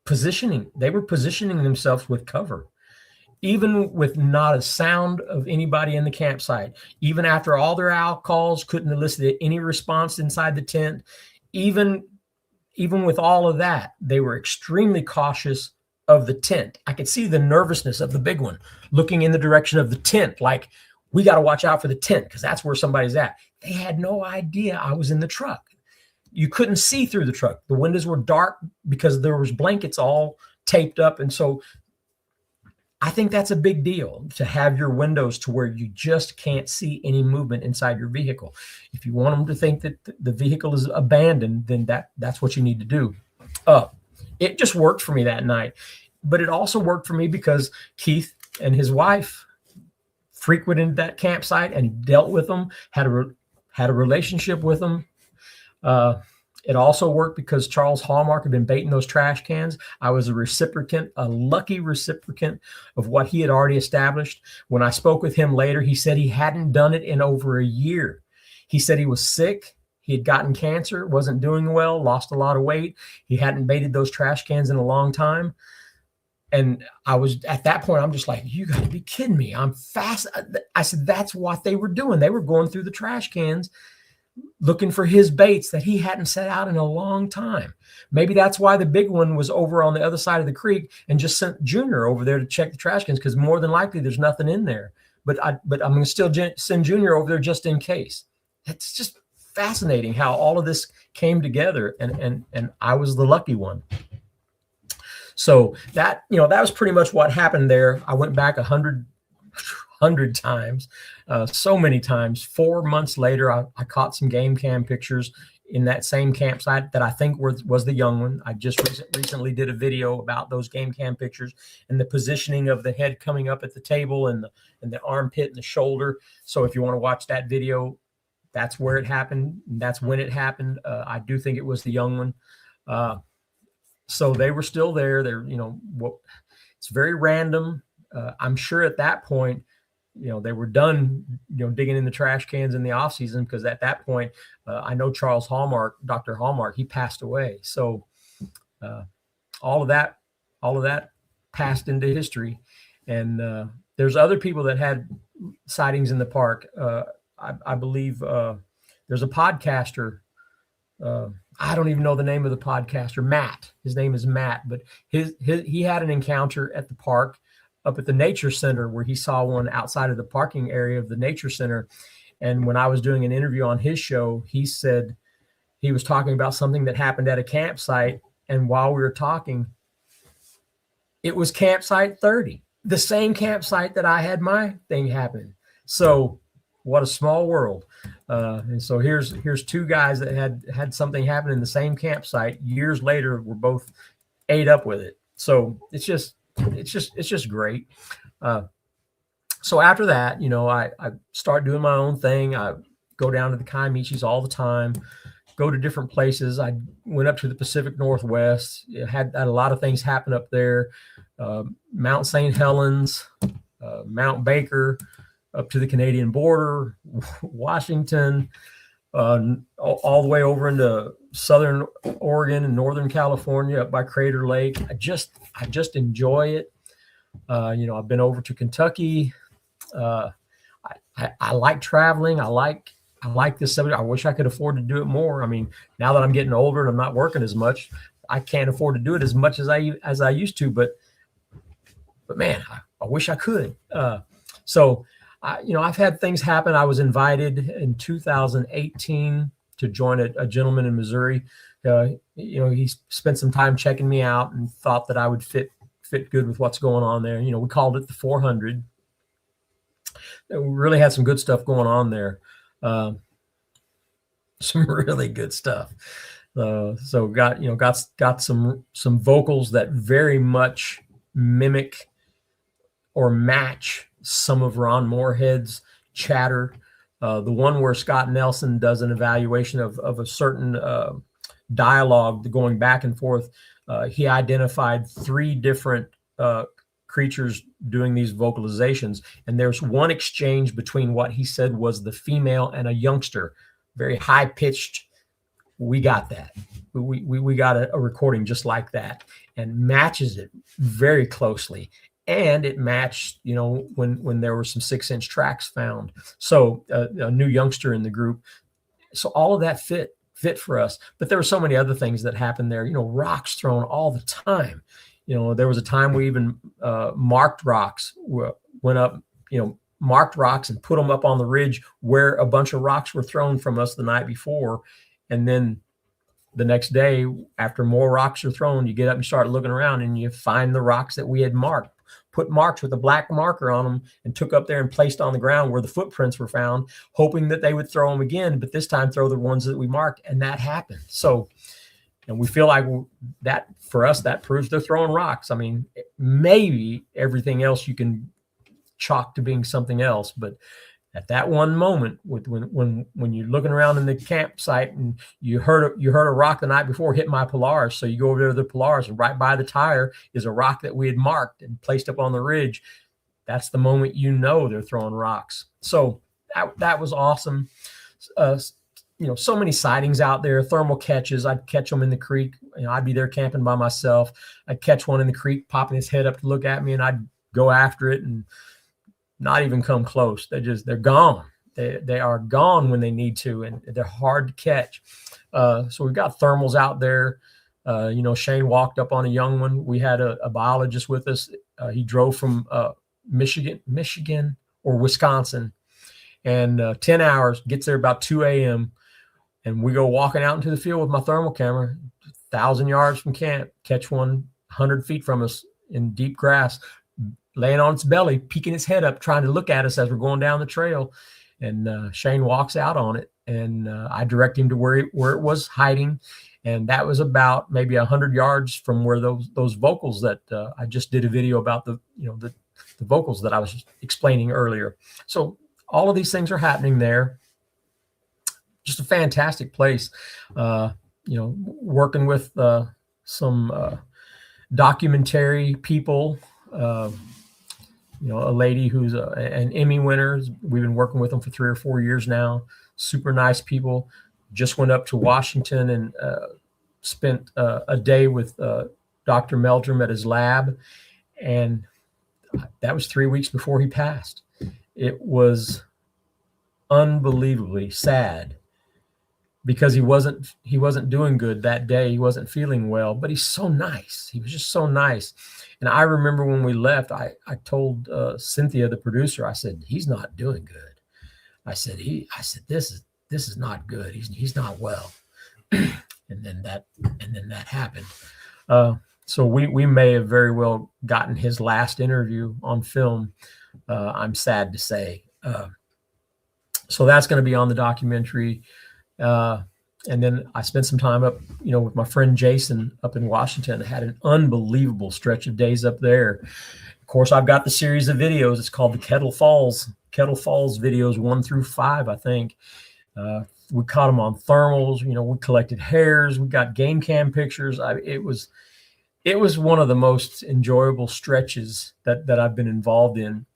positioning. They were positioning themselves with cover, even with not a sound of anybody in the campsite. Even after all their owl calls couldn't elicit any response inside the tent. Even with all of that, they were extremely cautious of the tent. I could see the nervousness of the big one looking in the direction of the tent, like, we got to watch out for the tent because that's where somebody's at. They had no idea I was in the truck. You couldn't see through the truck. The windows were dark because there was blankets all taped up. And so I think that's a big deal, to have your windows to where you just can't see any movement inside your vehicle. If you want them to think that the vehicle is abandoned, then that's what you need to do. It just worked for me that night. But it also worked for me because Keith and his wife frequented that campsite and dealt with them, had a relationship with them. It also worked because Charles Hallmark had been baiting those trash cans. I was a lucky reciprocant of what he had already established. When I spoke with him later, he said he hadn't done it in over a year. He said he was sick. He had gotten cancer, wasn't doing well, lost a lot of weight. He hadn't baited those trash cans in a long time. And I was, at that point, I'm just like, you got to be kidding me. I'm fast. I said, that's what they were doing. They were going through the trash cans looking for his baits that he hadn't set out in a long time. Maybe that's why the big one was over on the other side of the creek and just sent Junior over there to check the trash cans, because more than likely there's nothing in there. But I'm going to still send Junior over there just in case. It's just fascinating how all of this came together, and I was the lucky one. So that was pretty much what happened there. I went back 100 times, so many times. 4 months later, I caught some game cam pictures in that same campsite that I think was the young one. I just recently did a video about those game cam pictures and the positioning of the head coming up at the table and the armpit and the shoulder. So if you want to watch that video, that's where it happened. That's when it happened. I do think it was the young one. So they were still there. It's very random. I'm sure at that point, they were done, digging in the trash cans in the off season, because at that point, I know Charles Hallmark, Dr. Hallmark, he passed away. So all of that passed into history. And there's other people that had sightings in the park. I believe there's a podcaster. I don't even know the name of the podcaster, Matt. His name is Matt, but he had an encounter at the park up at the nature center, where he saw one outside of the parking area of the nature center. And when I was doing an interview on his show, he said he was talking about something that happened at a campsite. And while we were talking, it was campsite 30, the same campsite that I had my thing happen. So what a small world. And so here's two guys that had something happen in the same campsite. Years later, we're both ate up with it. So it's just great. So after that, I start doing my own thing. I go down to the Kiamichis all the time, go to different places. I went up to the Pacific Northwest, had a lot of things happen up there. Mount St. Helens, Mount Baker, up to the Canadian border, Washington, all the way over into Southern Oregon and Northern California up by Crater Lake. I just enjoy it. I've been over to Kentucky. I like traveling. I like this subject. I wish I could afford to do it more. I mean, now that I'm getting older and I'm not working as much, I can't afford to do it as much as I used to. But man, I wish I could. I've had things happen. I was invited in 2018 to join a gentleman in Missouri. He spent some time checking me out and thought that I would fit good with what's going on there. We called it the 400. We really had some good stuff going on there. Some really good stuff. So got some vocals that very much mimic or match some of Ron Moorhead's chatter. The one where Scott Nelson does an evaluation of a certain dialogue going back and forth. He identified 3 different creatures doing these vocalizations, and there's one exchange between what he said was the female and a youngster, very high pitched. We got that. We got a recording just like that, and matches it very closely. And it matched, when there were some 6-inch tracks found. So a new youngster in the group. So all of that fit for us. But there were so many other things that happened there. Rocks thrown all the time. There was a time we even marked rocks, went up, marked rocks and put them up on the ridge where a bunch of rocks were thrown from us the night before. And then the next day, after more rocks are thrown, you get up and start looking around and you find the rocks that we had marked, put marks with a black marker on them, and took up there and placed on the ground where the footprints were found, hoping that they would throw them again, but this time throw the ones that we marked. And that happened. So, and we feel like that for us, that proves they're throwing rocks. I mean, maybe everything else you can chalk to being something else, but at that one moment, when you're looking around in the campsite and you heard a rock the night before hit my Polaris, so you go over to the Polaris and right by the tire is a rock that we had marked and placed up on the ridge. That's the moment they're throwing rocks. So that was awesome. So many sightings out there, thermal catches. I'd catch them in the creek. I'd be there camping by myself. I'd catch one in the creek, popping his head up to look at me, and I'd go after it and not even come close. They're gone. They are gone when they need to, and they're hard to catch. So we've got thermals out there. Shane walked up on a young one. We had a biologist with us. He drove from Michigan or Wisconsin, and 10 hours, gets there about 2 a.m., and we go walking out into the field with my thermal camera, 1,000 yards from camp, catch one 100 feet from us in deep grass, laying on its belly, peeking its head up, trying to look at us as we're going down the trail. And Shane walks out on it, and I direct him to where it was hiding. And that was about maybe 100 yards from where those vocals that I just did a video about, the vocals that I was explaining earlier. So all of these things are happening there. Just a fantastic place. Working with some documentary people. A lady who's an Emmy winner. We've been working with them for 3 or 4 years now. Super nice people. Just went up to Washington and spent a day with Dr. Meldrum at his lab. And that was 3 weeks before he passed. It was unbelievably sad because he wasn't doing good that day. He wasn't feeling well, but he's so nice. He was just so nice. And I remember when we left, I told Cynthia, the producer, I said, he's not doing good. I said, this is not good. He's not well. and then that happened. So we may have very well gotten his last interview on film. I'm sad to say. So that's going to be on the documentary. And then I spent some time up, with my friend Jason up in Washington. I had an unbelievable stretch of days up there. Of course, I've got the series of videos. It's called the Kettle Falls videos 1 through 5, I think. We caught them on thermals. We collected hairs. We got game cam pictures. It was one of the most enjoyable stretches that I've been involved in.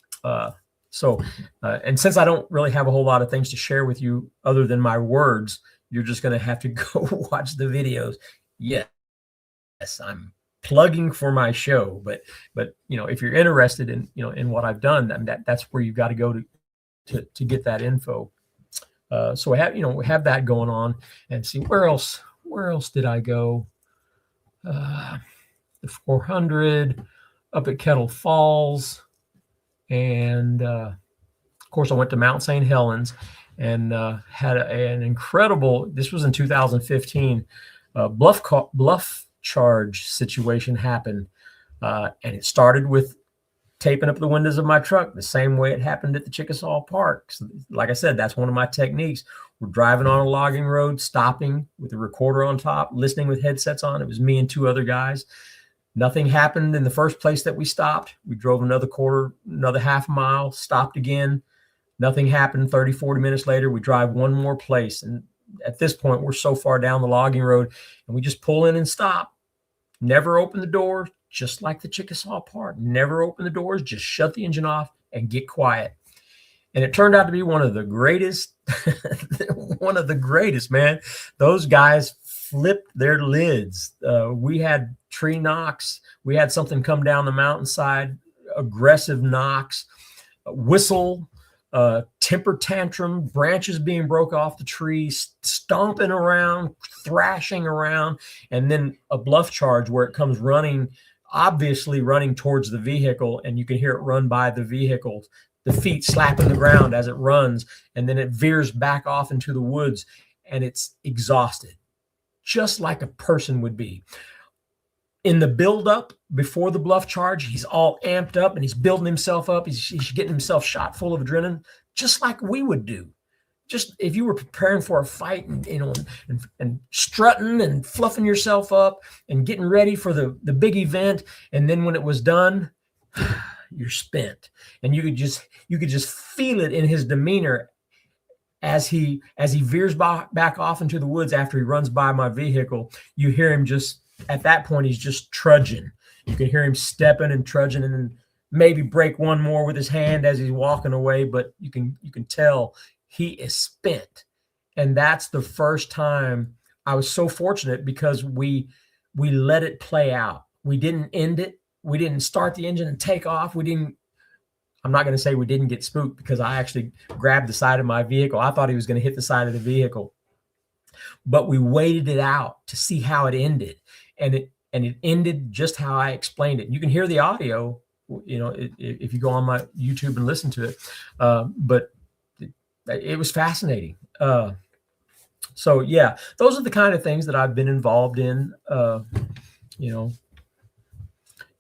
So, and since I don't really have a whole lot of things to share with you other than my words, you're just going to have to go watch the videos. Yes, I'm plugging for my show, but if you're interested in in what I've done, that's where you've got to go to get that info. So we have that going on, and see where else did I go? The 400 up at Kettle Falls, and of course I went to Mount St. Helens and had an incredible. This was in 2015. Bluff charge situation happened, and it started with taping up the windows of my truck the same way it happened at the Chickasaw Park. So, like I said, that's one of my techniques. We're driving on a logging road, stopping with a recorder on top, listening with headsets on. It was me and two other guys. Nothing happened in the first place that we stopped. We drove another half mile, stopped again. Nothing happened. 30, 40 minutes later, we drive one more place. And at this point, we're so far down the logging road, and we just pull in and stop. Never open the door, just like the Chickasaw Park. Never open the doors, just shut the engine off and get quiet. And it turned out to be one of the greatest, man. Those guys flipped their lids. We had tree knocks. We had something come down the mountainside, aggressive knocks, whistle, temper tantrum, branches being broke off the trees, stomping around, thrashing around, and then a bluff charge where it comes obviously running towards the vehicle, and you can hear it run by the vehicle, the feet slapping the ground as it runs, and then it veers back off into the woods, and it's exhausted, just like a person would be. In the buildup before the bluff charge, he's all amped up and he's building himself up. He's getting himself shot full of adrenaline, just like we would do. Just if you were preparing for a fight and strutting and fluffing yourself up and getting ready for the big event, and then when it was done, you're spent. And you could just feel it in his demeanor as he veers back off into the woods after he runs by my vehicle. You hear him just. At that point, he's just trudging. You can hear him stepping and trudging, and then maybe break one more with his hand as he's walking away. But you can tell he is spent. And that's the first time. I was so fortunate because we let it play out. We didn't end it. We didn't start the engine and take off. I'm not going to say we didn't get spooked, because I actually grabbed the side of my vehicle. I thought he was going to hit the side of the vehicle. But we waited it out to see how it ended. And it ended just how I explained it. You can hear the audio, if you go on my YouTube and listen to it. But it was fascinating. So yeah, those are the kind of things that I've been involved in. A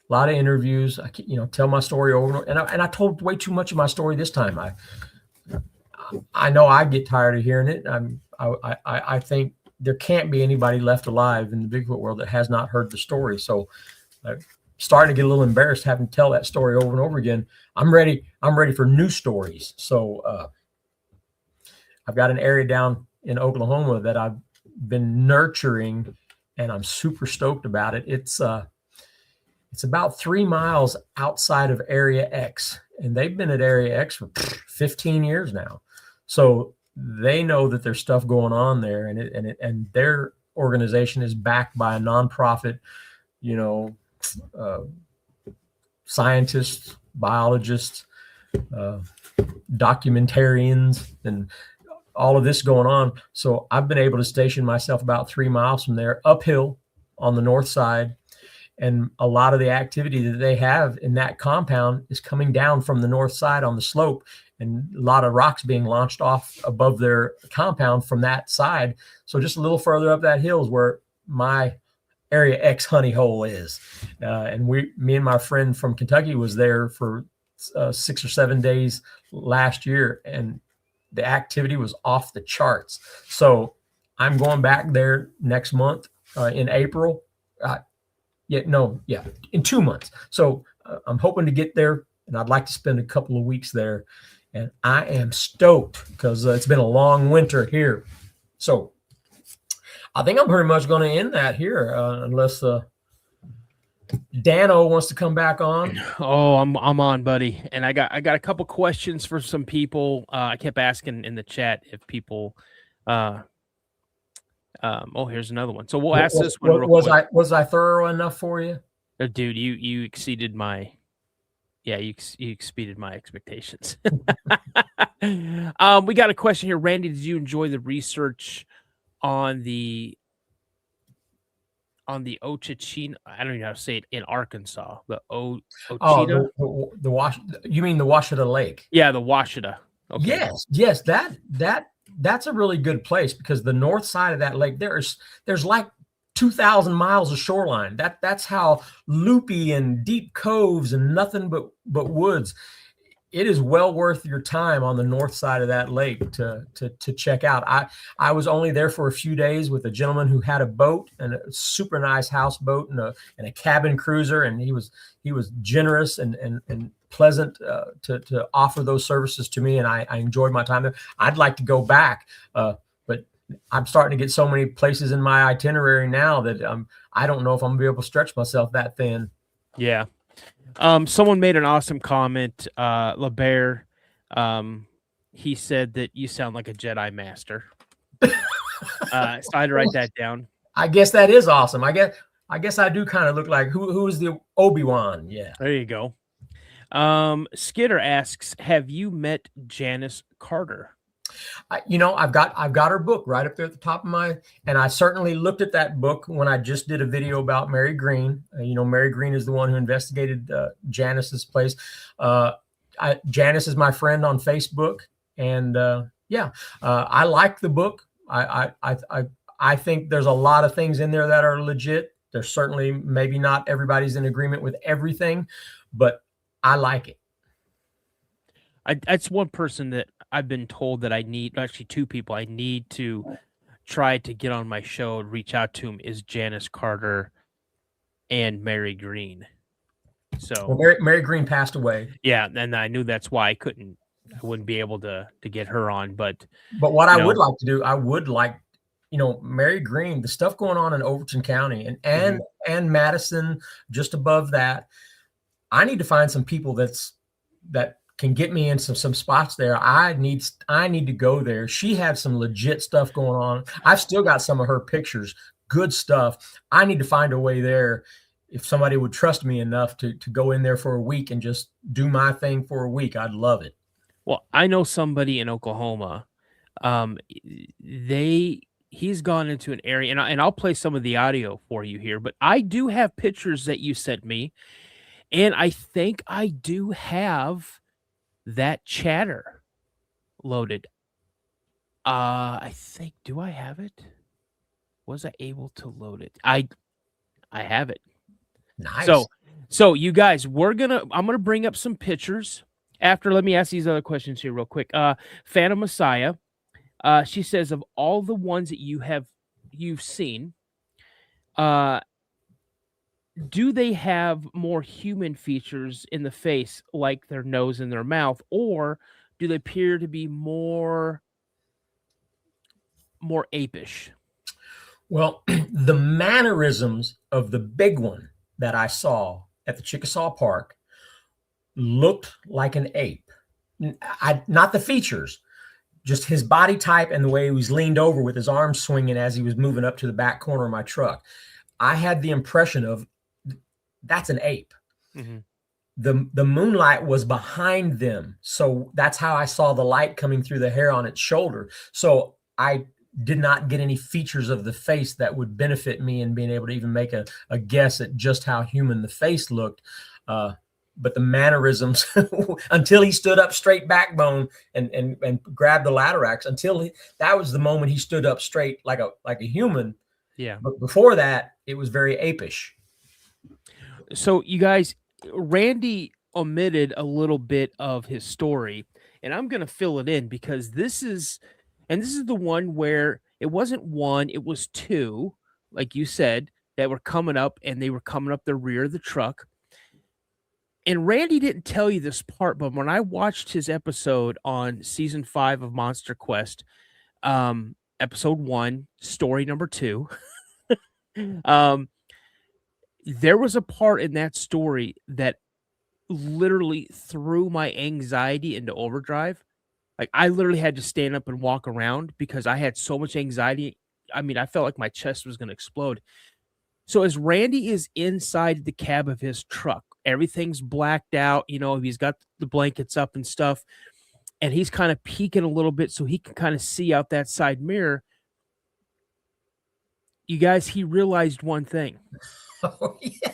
lot of interviews. I tell my story over and I told way too much of my story this time. I know I get tired of hearing it. I think there can't be anybody left alive in the Bigfoot world that has not heard the story. So I'm starting to get a little embarrassed having to tell that story over and over again. I'm ready for new stories. So I've got an area down in Oklahoma that I've been nurturing, and I'm super stoked about it. It's about 3 miles outside of Area X, and they've been at Area X for 15 years now. So they know that there's stuff going on there, and their organization is backed by a nonprofit, scientists, biologists, documentarians, and all of this going on. So I've been able to station myself about 3 miles from there, uphill on the north side. And a lot of the activity that they have in that compound is coming down from the north side on the slope, and a lot of rocks being launched off above their compound from that side. So just a little further up that hill is where my Area X honey hole is. And me and my friend from Kentucky was there for 6 or 7 days last year, and the activity was off the charts. So I'm going back there next month in April. In 2 months. So I'm hoping to get there, and I'd like to spend a couple of weeks there. And I am stoked because it's been a long winter here. So I think I'm pretty much going to end that here, unless Dano wants to come back on. Oh, I'm on, buddy. And I got a couple questions for some people. I kept asking in the chat if people oh, here's another one. So we'll ask this one real quick. Was I thorough enough for you? Dude, you exceeded my you exceeded my expectations. We got a question here. Randy, did you enjoy the research on the Ochachina? I don't even know how to say it, in Arkansas. The Ochita? Oh, the Wash. You mean the Washita Lake? Yeah, the Washita. Okay. Yes. That's a really good place, because the north side of that lake, there's like 2,000 miles of shoreline. That's how loopy and deep coves and nothing but woods. It is well worth your time on the north side of that lake to check out. I was only there for a few days with a gentleman who had a boat, and a super nice houseboat, and a cabin cruiser, and he was generous and pleasant to offer those services to me, and I enjoyed my time there. I'd like to go back, but I'm starting to get so many places in my itinerary now that I don't know if I'm gonna be able to stretch myself that thin. Yeah. Someone made an awesome comment. LeBear, he said that you sound like a Jedi master. So I had to write that down. I guess that is awesome. I guess I do kind of look like who is the Obi-Wan? Yeah. There you go. Skidder asks, have you met Janice Carter? I've got her book right up there at the top of and I certainly looked at that book when I just did a video about Mary Green. Mary Green is the one who investigated Janice's place. Janice is my friend on Facebook, and I like the book. I think there's a lot of things in there that are legit. There's certainly, maybe not everybody's in agreement with everything, but I like it. That's one person that I've been told that I need, actually two people I need to try to get on my show and reach out to him, is Janice Carter and Mary Green. So Mary Green passed away. Yeah, and I knew that's why I wouldn't be able to get her on. But what I would like to do, I would like, Mary Green, the stuff going on in Overton County and Madison, just above that. I need to find some people that can get me in some spots there. I need to go there. She had some legit stuff going on. I've still got some of her pictures, good stuff. I need to find a way there. If somebody would trust me enough to go in there for a week and just do my thing for a week, I'd love it. Well, I know somebody in Oklahoma. He's gone into an area, and I'll play some of the audio for you here, but I do have pictures that you sent me, and I think I do have that chatter loaded. I think, do I have it? Was I able to load it? I have it. Nice. So you guys, I'm gonna bring up some pictures after. Let me ask these other questions here real quick. Phantom Messiah, she says, of all the ones that you've seen, do they have more human features in the face, like their nose and their mouth, or do they appear to be more apish? Well, the mannerisms of the big one that I saw at the Chickasaw Park looked like an ape. Not the features, just his body type and the way he was leaned over with his arms swinging as he was moving up to the back corner of my truck. I had the impression of, that's an ape. Mm-hmm. The moonlight was behind them, so that's how I saw the light coming through the hair on its shoulder. So I did not get any features of the face that would benefit me in being able to even make a guess at just how human the face looked. But the mannerisms, until he stood up straight, backbone, and grabbed the ladder axe, that was the moment he stood up straight like a human. Yeah. But before that, it was very apish. So you guys, Randy omitted a little bit of his story, and I'm going to fill it in, because this is the one where it wasn't one, it was two, like you said, that were coming up, and they were coming up the rear of the truck. And Randy didn't tell you this part, but when I watched his episode on season 5 of Monster Quest, episode 1, story number 2, there was a part in that story that literally threw my anxiety into overdrive. Like, I literally had to stand up and walk around because I had so much anxiety. I mean, I felt like my chest was gonna explode. So as Randy is inside the cab of his truck, everything's blacked out, he's got the blankets up and stuff, and he's kinda peeking a little bit so he can kinda see out that side mirror. You guys, he realized one thing. Oh, yeah.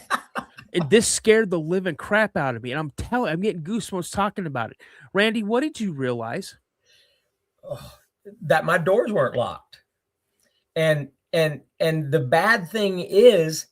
And this scared the living crap out of me, and I'm getting goosebumps talking about it. Randy, what did you realize? Oh, that my doors weren't locked. And the bad thing is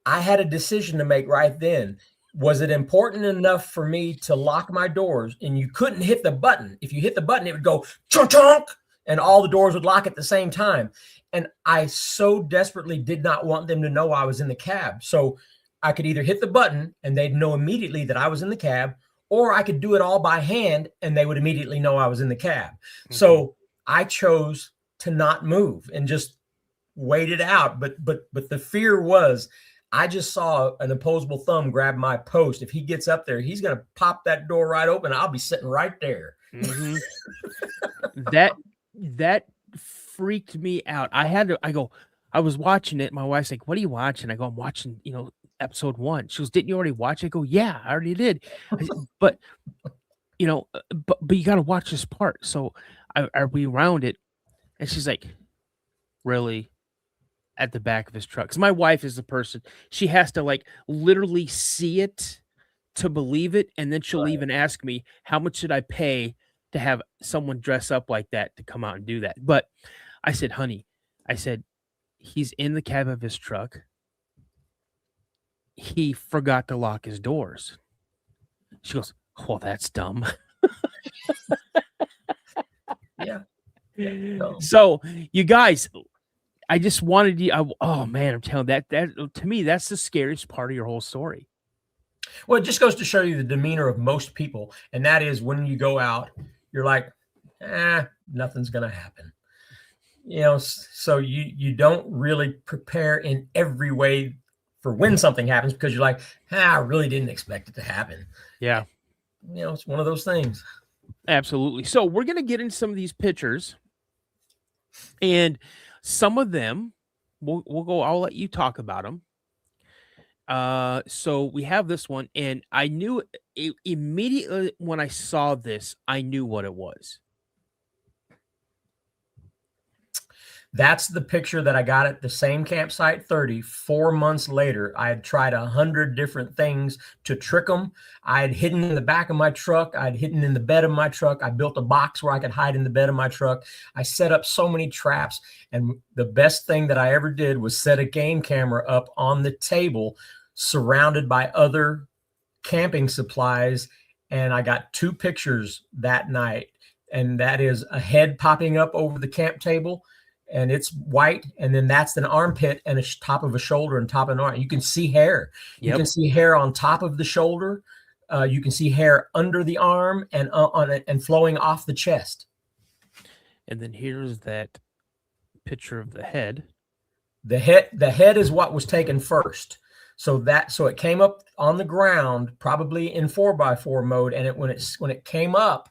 I had a decision to make right then. Was it important enough for me to lock my doors? And you couldn't hit the button. If you hit the button, it would go chunk chunk, and all the doors would lock at the same time. And I so desperately did not want them to know I was in the cab. So I could either hit the button and they'd know immediately that I was in the cab, or I could do it all by hand and they would immediately know I was in the cab. Mm-hmm. So I chose to not move and just wait it out. But the fear was, I just saw an opposable thumb grab my post. If he gets up there, he's going to pop that door right open. I'll be sitting right there. Mm-hmm. that freaked me out. I was watching it. My wife's like, "What are you watching?" I go, "I'm watching, episode 1." She goes, "Didn't you already watch it?" I go, "Yeah, I already did." I said, but you got to watch this part. So I rewound it, and she's like, "Really?" At the back of his truck. Because my wife is the person, she has to like literally see it to believe it, and then she'll even ask me, how much should I pay to have someone dress up like that to come out and do that? But I said, honey, he's in the cab of his truck. He forgot to lock his doors. She goes, well, that's dumb. Yeah. So you guys, I just wanted you. Oh man, I'm telling you, that to me, that's the scariest part of your whole story. Well, it just goes to show you the demeanor of most people, and that is when you go out, you're like, nothing's gonna happen. So you don't really prepare in every way for when something happens, because you're like, I really didn't expect it to happen. Yeah, it's one of those things. Absolutely. So we're gonna get into some of these pictures, and some of them we'll go. I'll let you talk about them. So we have this one, and I knew it immediately when I saw this, I knew what it was. That's the picture that I got at the same campsite 4 months later. I had tried 100 different things to trick them. I had hidden in the back of my truck. I'd hidden in the bed of my truck. I built a box where I could hide in the bed of my truck. I set up so many traps. And the best thing that I ever did was set a game camera up on the table, surrounded by other camping supplies. And I got 2 pictures that night. And that is a head popping up over the camp table, and it's white, and then that's an armpit and a top of a shoulder and top of an arm. You can see hair. Yep. You can see hair on top of the shoulder. You can see hair under the arm and on it and flowing off the chest. And then here's that picture of the head. The head is what was taken first. So it came up on the ground, probably in 4x4 mode, and when it came up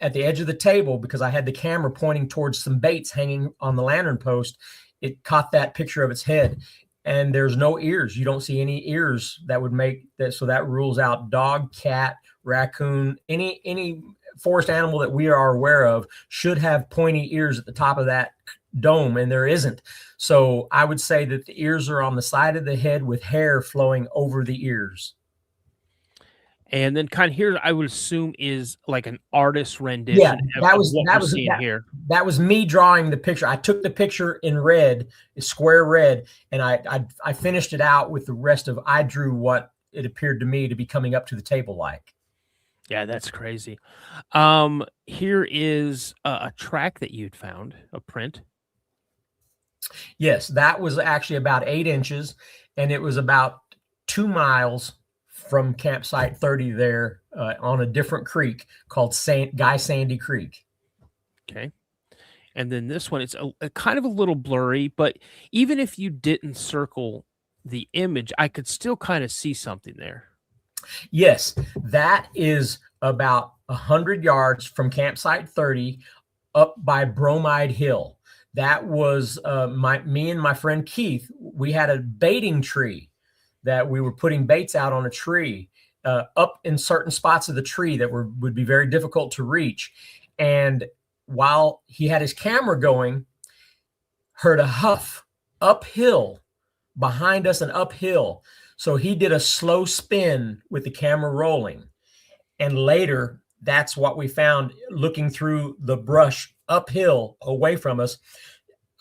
at the edge of the table, because I had the camera pointing towards some baits hanging on the lantern post, it caught that picture of its head. And there's no ears. You don't see any ears that would make that. So that rules out dog, cat, raccoon, any forest animal that we are aware of should have pointy ears at the top of that dome, and there isn't. So I would say that the ears are on the side of the head with hair flowing over the ears. And then kind of here, I would assume is like an artist rendition. Yeah, that was me drawing the picture. I took the picture in red, square red, and I finished it out with the rest of. I drew what it appeared to me to be coming up to the table like. Yeah, that's crazy. Here is a track that you'd found, a print. Yes, that was actually about 8 inches, and it was about 2 miles from campsite 30 there on a different creek called Guy Sandy Creek. Okay. And then this one, it's a kind of a little blurry, but even if you didn't circle the image, I could still kind of see something there. Yes, that is about 100 yards from campsite 30 up by Bromide Hill. That was me and my friend Keith. We had a baiting tree that we were putting baits out on a tree up in certain spots of the tree that would be very difficult to reach. And while he had his camera going, heard a huff uphill behind us and uphill. So he did a slow spin with the camera rolling. And later, that's what we found looking through the brush uphill away from us.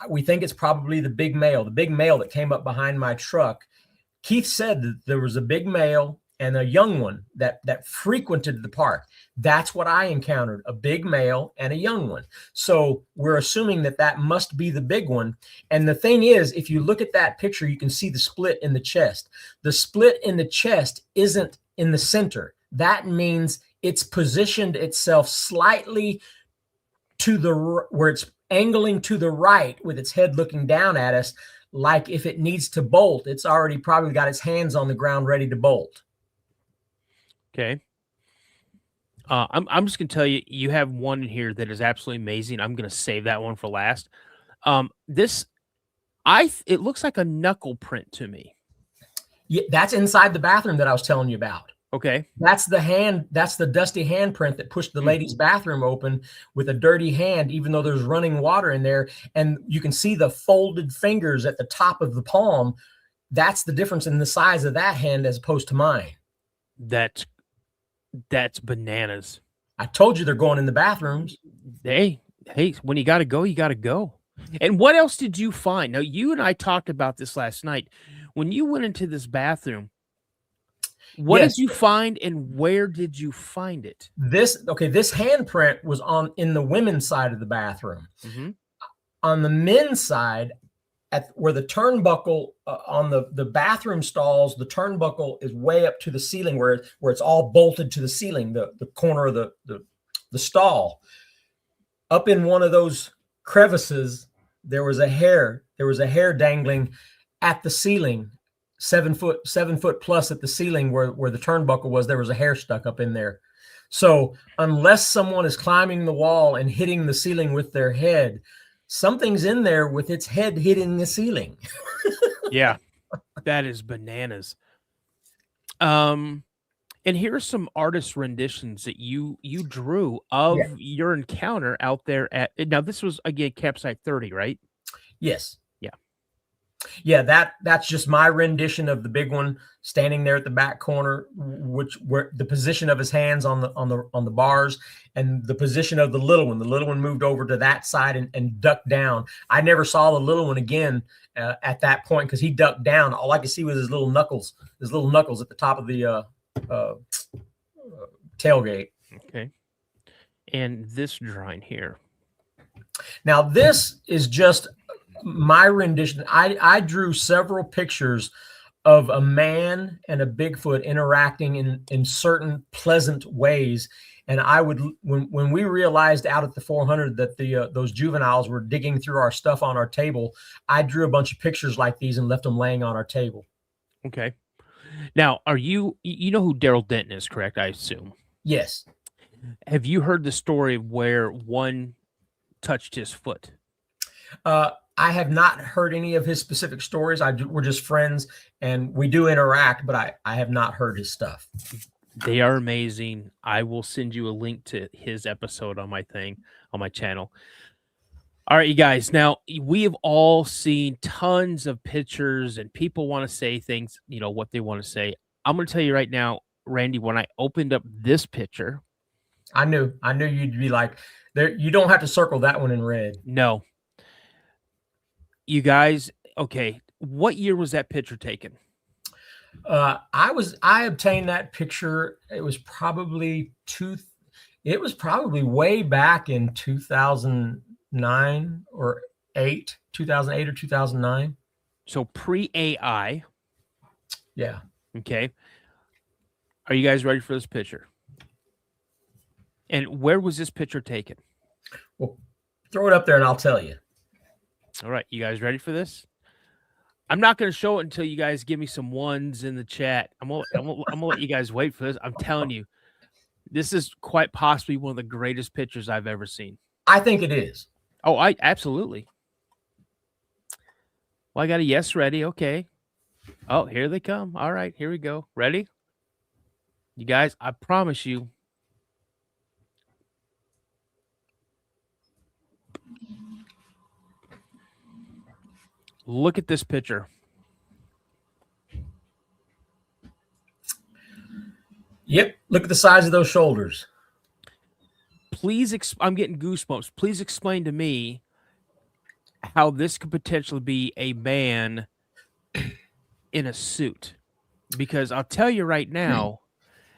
We think it's probably the big male that came up behind my truck. Keith said that there was a big male and a young one that frequented the park. That's what I encountered, a big male and a young one. So we're assuming that must be the big one. And the thing is, if you look at that picture, you can see the split in the chest. The split in the chest isn't in the center. That means it's positioned itself slightly to where it's angling to the right with its head looking down at us. Like if it needs to bolt, it's already probably got its hands on the ground ready to bolt. Okay. I'm just going to tell you, you have one in here that is absolutely amazing. I'm going to save that one for last. It looks like a knuckle print to me. Yeah, that's inside the bathroom that I was telling you about. Okay. That's the hand. That's the dusty handprint that pushed the lady's bathroom open with a dirty hand, even though there's running water in there. And you can see the folded fingers at the top of the palm. That's the difference in the size of that hand as opposed to mine. That's bananas. I told you they're going in the bathrooms. Hey, when you got to go, you got to go. And what else did you find? Now, you and I talked about this last night. When you went into this bathroom, what did you find and where did you find it? This handprint was in the women's side of the bathroom. Mm-hmm. On the men's side, at where the turnbuckle on the bathroom stalls, the turnbuckle is way up to the ceiling where it's all bolted to the ceiling, the corner of the stall. Up in one of those crevices, there was a hair dangling at the ceiling, 7 foot plus at the ceiling where the turnbuckle was. There was a hair stuck up in there. So unless someone is climbing the wall and hitting the ceiling with their head, something's in there with its head hitting the ceiling. Yeah, that is bananas. And here are some artist renditions that you drew of your encounter out there now this was again campsite 30, right? Yes. Yeah, that's just my rendition of the big one standing there at the back corner, where the position of his hands on the bars, and the position of the little one. The little one moved over to that side and ducked down. I never saw the little one again at that point because he ducked down. All I could see was his little knuckles at the top of the tailgate. Okay. And this drawing here. Now this is just my rendition. I drew several pictures of a man and a Bigfoot interacting in certain pleasant ways. And I would, when we realized out at the 400 that those juveniles were digging through our stuff on our table, I drew a bunch of pictures like these and left them laying on our table. Okay. Now, you know who Daryl Denton is, correct? I assume. Yes. Have you heard the story where one touched his foot? I have not heard any of his specific stories. We're just friends and we do interact, but I have not heard his stuff. They are amazing. I will send you a link to his episode on my channel. All right, you guys. Now, we have all seen tons of pictures and people want to say things, what they want to say. I'm going to tell you right now, Randy, when I opened up this picture, I knew you'd be like, there. You don't have to circle that one in red. No. You guys, okay, what year was that picture taken? I obtained that picture. It was probably way back in 2009 or 2008 or 2009. So pre-AI. Yeah. Okay. Are you guys ready for this picture? And where was this picture taken? Well, throw it up there and I'll tell you. All right, you guys ready for this? I'm not going to show it until you guys give me some ones in the chat. I'm gonna let you guys wait for this. I'm telling you, this is quite possibly one of the greatest pictures I've ever seen. I think it is. Oh, I absolutely. Well, I got a yes ready. Okay. Oh, here they come. All right, here we go. Ready? You guys, I promise you. Look at this picture. Yep. Look at the size of those shoulders. Please, I'm getting goosebumps. Please explain to me how this could potentially be a man in a suit. Because I'll tell you right now,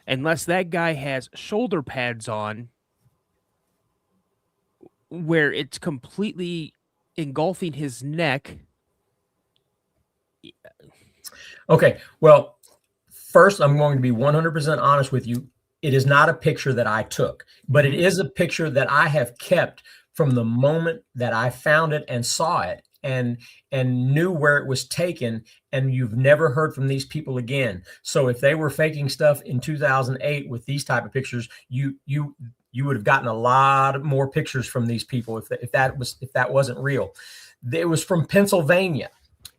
unless that guy has shoulder pads on where it's completely engulfing his neck. Okay. Well, first, I'm going to be 100% honest with you. It is not a picture that I took, but it is a picture that I have kept from the moment that I found it and saw it and knew where it was taken. And you've never heard from these people again. So if they were faking stuff in 2008 with these type of pictures, you would have gotten a lot more pictures from these people if that wasn't real. It was from Pennsylvania,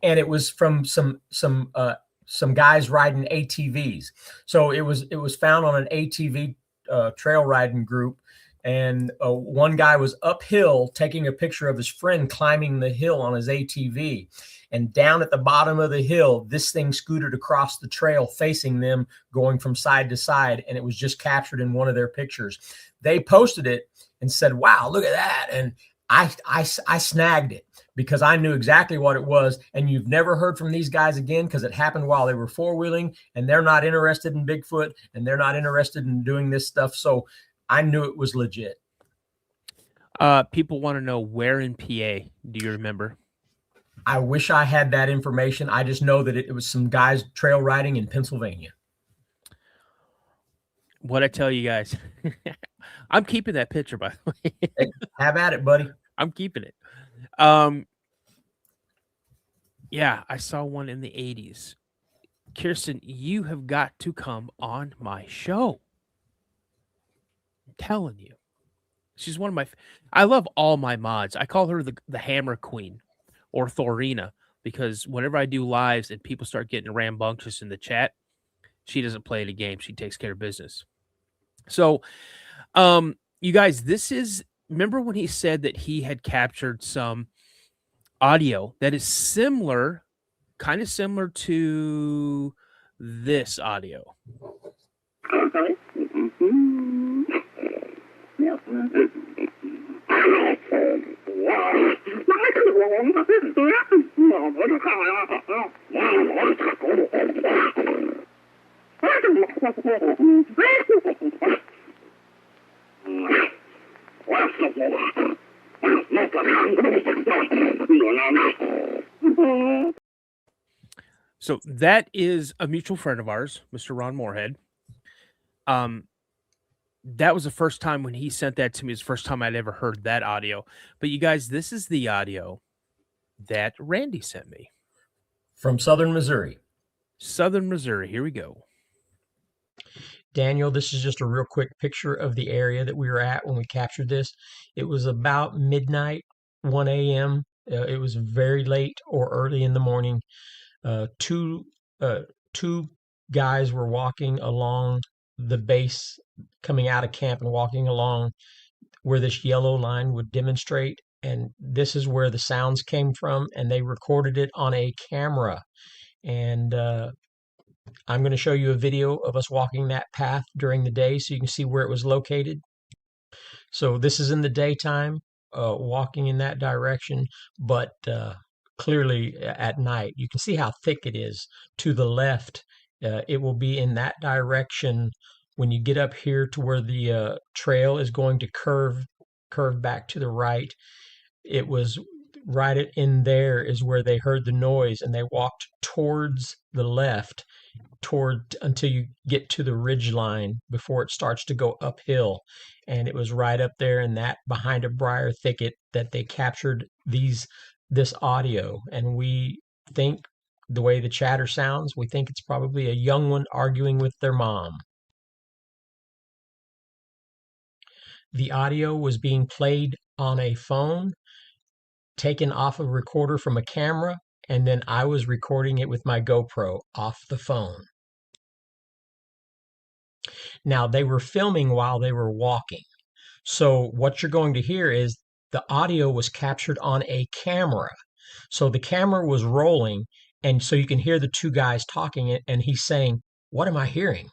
and it was from some guys riding ATVs. So it was found on an ATV trail riding group, and one guy was uphill taking a picture of his friend climbing the hill on his ATV. And down at the bottom of the hill, this thing scooted across the trail facing them, going from side to side, and it was just captured in one of their pictures. They posted it and said, "Wow, look at that." And I snagged it because I knew exactly what it was. And you've never heard from these guys again because it happened while they were four-wheeling, and they're not interested in Bigfoot, and they're not interested in doing this stuff. So I knew it was legit. People want to know where in PA. Do you remember? I wish I had that information. I just know that it was some guys trail riding in Pennsylvania. What I tell you guys, I'm keeping that picture, by the way. Hey, have at it, buddy. I'm keeping it. Yeah, I saw one in the 80s. Kirsten, you have got to come on my show. I'm telling you. She's one of my I love all my mods. I call her the Hammer Queen or Thorina because whenever I do lives and people start getting rambunctious in the chat, she doesn't play any games. She takes care of business. So, you guys, remember when he said that he had captured some audio that is similar, kind of similar to this audio. So that is a mutual friend of ours, Mr. Ron Moorhead. That was the first time when he sent that to me. It's the first time I'd ever heard that audio. But you guys, this is the audio that Randy sent me. From Southern Missouri. Southern Missouri. Here we go. Daniel, this is just a real quick picture of the area that we were at when we captured this. It was about midnight, 1 a.m. It was very late or early in the morning. Two guys were walking along the base, coming out of camp and walking along where this yellow line would demonstrate. And this is where the sounds came from, and they recorded it on a camera. And I'm going to show you a video of us walking that path during the day so you can see where it was located. So this is in the daytime, walking in that direction, but clearly at night. You can see how thick it is. To the left, it will be in that direction when you get up here to where the trail is going to curve back to the right. It was right in there is where they heard the noise, and they walked towards the left until you get to the ridge line before it starts to go uphill. And it was right up there in that behind a briar thicket that they captured this audio. And we think the way the chatter sounds, we think it's probably a young one arguing with their mom. The audio was being played on a phone, taken off a recorder from a camera, and then I was recording it with my GoPro off the phone. Now, they were filming while they were walking. So what you're going to hear is the audio was captured on a camera. So the camera was rolling, and so you can hear the two guys talking, and he's saying, "What am I hearing?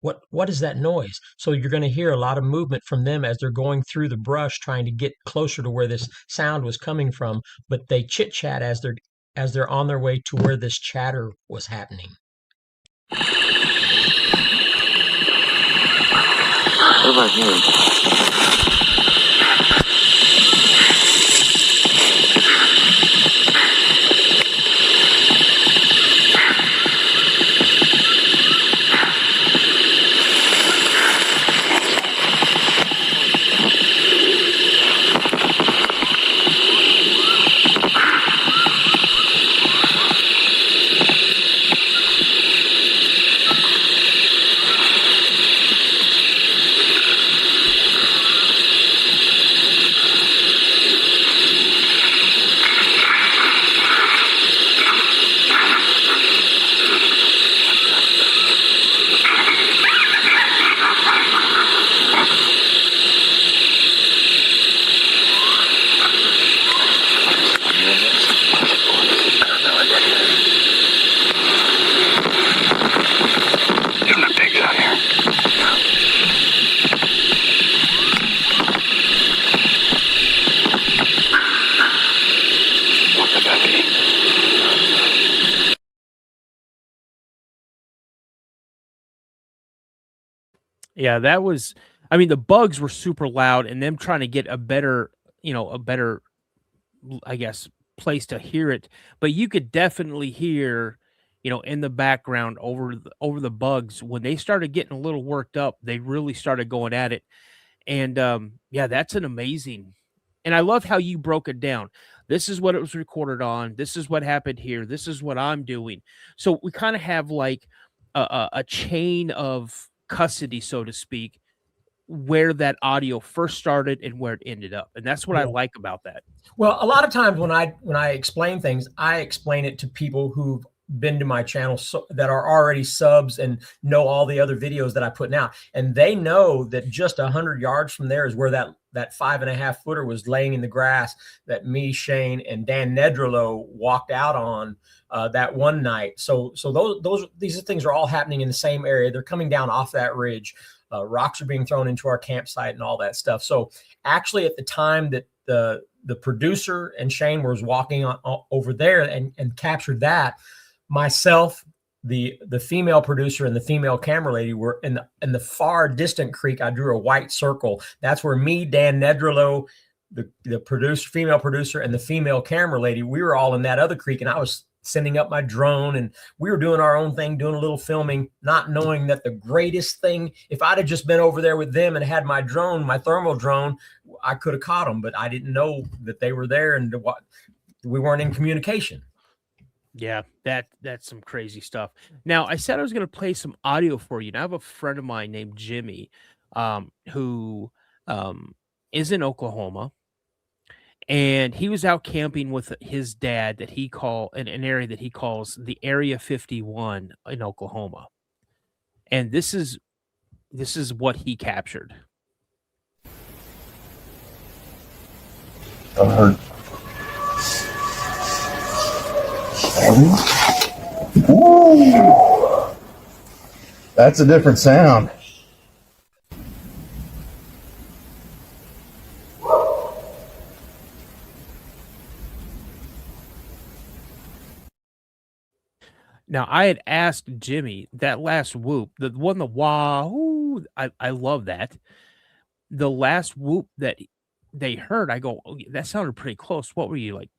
What is that noise?" So you're going to hear a lot of movement from them as they're going through the brush trying to get closer to where this sound was coming from, but they chit-chat as they're on their way to where this chatter was happening. What about here? Yeah, that was, I mean, the bugs were super loud and them trying to get a better, I guess, place to hear it. But you could definitely hear, in the background over the bugs when they started getting a little worked up, they really started going at it. And yeah, that's an amazing. And I love how you broke it down. This is what it was recorded on. This is what happened here. This is what I'm doing. So we kind of have like a chain of custody, so to speak, where that audio first started and where it ended up. And that's what I like about that. Well, a lot of times when I explain things, I explain it to people who've been to my channel that are already subs and know all the other videos that I put out. And they know that just 100 yards from there is where that 5.5 footer was laying in the grass that me, Shane, and Dan Nedrolo walked out on that one night. So these things are all happening in the same area. They're coming down off that ridge. Rocks are being thrown into our campsite and all that stuff. So actually at the time that the producer and Shane was walking over there and captured that, myself, the female producer and the female camera lady were in the far distant creek. I drew a white circle. That's where me, Dan Nedrolo, the female producer, and the female camera lady, we were all in that other creek, and I was sending up my drone, and we were doing our own thing, doing a little filming, not knowing that the greatest thing, if I'd have just been over there with them and had my drone, my thermal drone, I could have caught them, but I didn't know that they were there and we weren't in communication. Yeah, that's some crazy stuff. Now, I said I was going to play some audio for you. Now, I have a friend of mine named Jimmy, who is in Oklahoma, and he was out camping with his dad that he in an area that he calls the Area 51 in Oklahoma. And this is what he captured. I heard. Ooh, that's a different sound. Now, I had asked Jimmy that last whoop, the wahoo, I love that. The last whoop that they heard, I go, oh, that sounded pretty close. What were you like,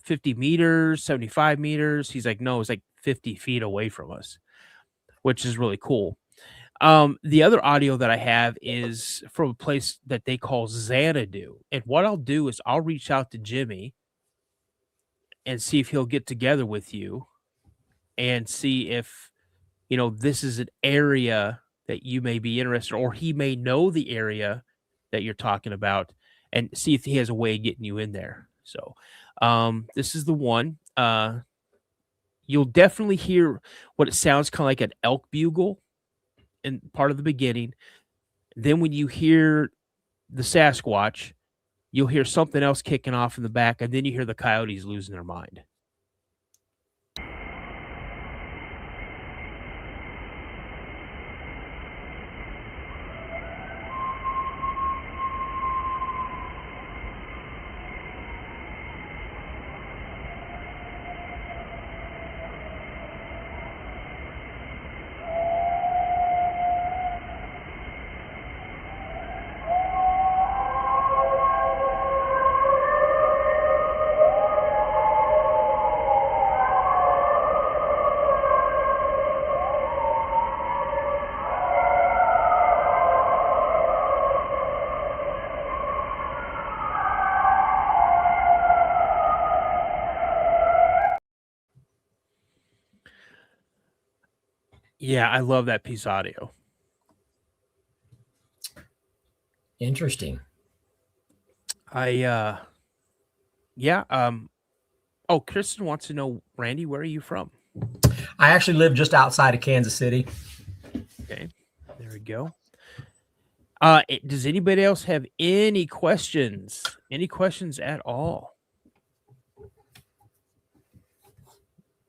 50 meters, 75 meters? He's like, no, it's like 50 feet away from us, which is really cool. The other audio that I have is from a place that they call Xanadu. And what I'll do is I'll reach out to Jimmy and see if he'll get together with you and see if, this is an area that you may be interested, or he may know the area that you're talking about, and see if he has a way of getting you in there. So, this is the one. You'll definitely hear what it sounds kind of like an elk bugle in part of the beginning. Then when you hear the Sasquatch, you'll hear something else kicking off in the back, and then you hear the coyotes losing their mind. Yeah, I love that piece of audio. Interesting. Oh, Kristen wants to know, Randy, where are you from? I actually live just outside of Kansas City. Okay, there we go. Does anybody else have any questions? Any questions at all?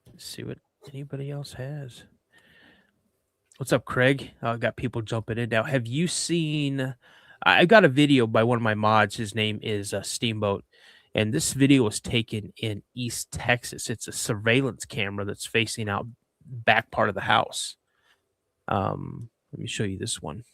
Let's see what anybody else has. What's up, Craig? I got people jumping in now. Have you seen? I got a video by one of my mods. His name is Steamboat, and this video was taken in East Texas. It's a surveillance camera that's facing out back part of the house. Let me show you this one.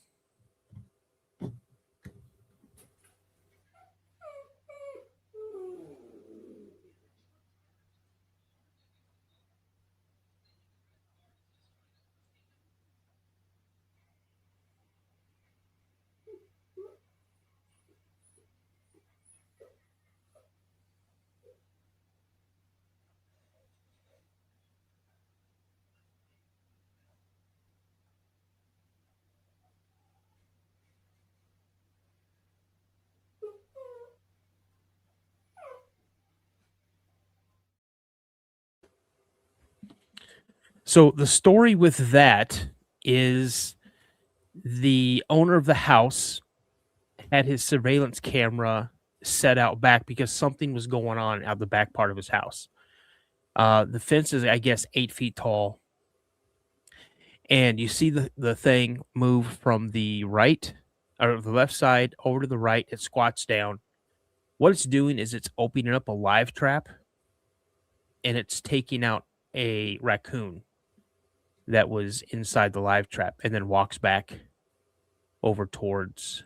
So the story with that is the owner of the house had his surveillance camera set out back because something was going on out the back part of his house. The fence is, I guess, 8 feet tall. And you see the thing move from the right or the left side over to the right. It squats down. What it's doing is it's opening up a live trap, and it's taking out a raccoon that was inside the live trap, and then walks back over towards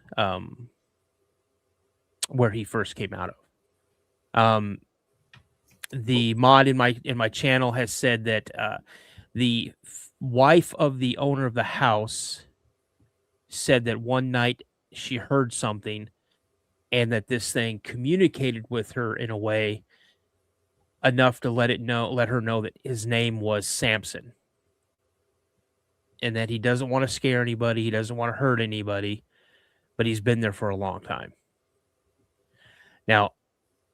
where he first came out of. The mod in my channel has said that the wife of the owner of the house said that one night she heard something, and that this thing communicated with her in a way enough to let her know that his name was Samson, and that he doesn't want to scare anybody, he doesn't want to hurt anybody, but he's been there for a long time. Now,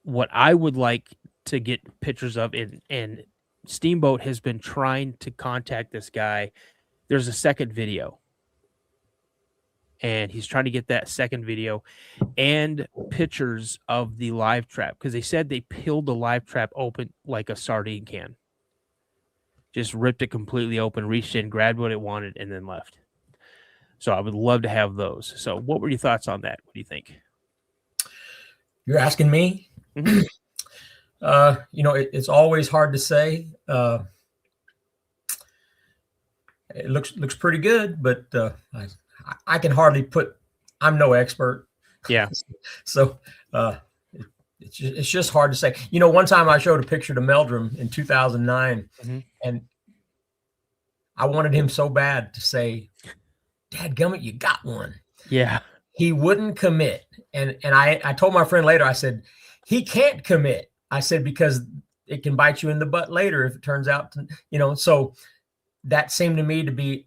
what I would like to get pictures of, and Steamboat has been trying to contact this guy. There's a second video, and he's trying to get that second video and pictures of the live trap, because they said they peeled the live trap open like a sardine can. Just ripped it completely open, reached in, grabbed what it wanted, and then left. So I would love to have those. So what were your thoughts on that? What do you think? You're asking me? Mm-hmm. It's always hard to say. It looks pretty good, but I can hardly I'm no expert. Yeah. So it's just hard to say. One time I showed a picture to Meldrum in 2009, mm-hmm. and I wanted him so bad to say, "Dadgummit, you got one." Yeah. He wouldn't commit. And I told my friend later, I said, he can't commit. I said, because it can bite you in the butt later if it turns out to, so that seemed to me to be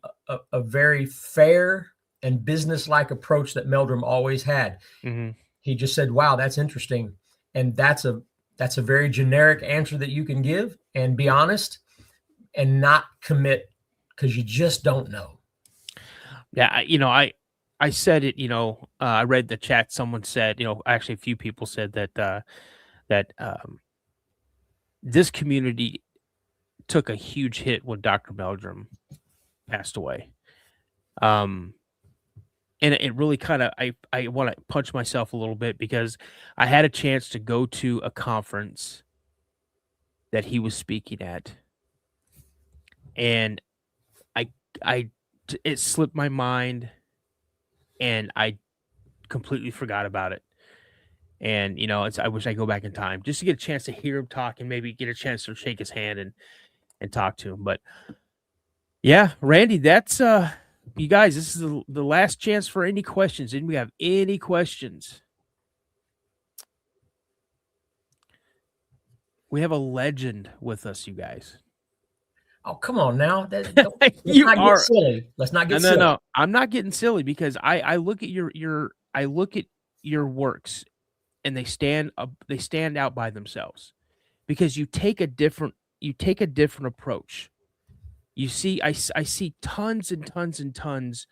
a very fair and business-like approach that Meldrum always had. Mm-hmm. He just said, wow, that's interesting. And that's a very generic answer that you can give and be honest and not commit because you just don't know. Yeah. I said it, I read the chat. Someone said, actually a few people said that this community took a huge hit when Dr. Meldrum passed away. And it really kind of, I want to punch myself a little bit because I had a chance to go to a conference that he was speaking at, and it slipped my mind, and I completely forgot about it. And I wish I could go back in time just to get a chance to hear him talk and maybe get a chance to shake his hand and talk to him. But yeah, Randy, that's you guys, this is the last chance for any questions. Didn't we have any questions? We have a legend with us, you guys. Oh, come on now. Let's You not are get silly. Let's not get silly. No. I'm not getting silly because I look at your works and they stand out by themselves because you take a different approach. You see, I see tons and tons and tons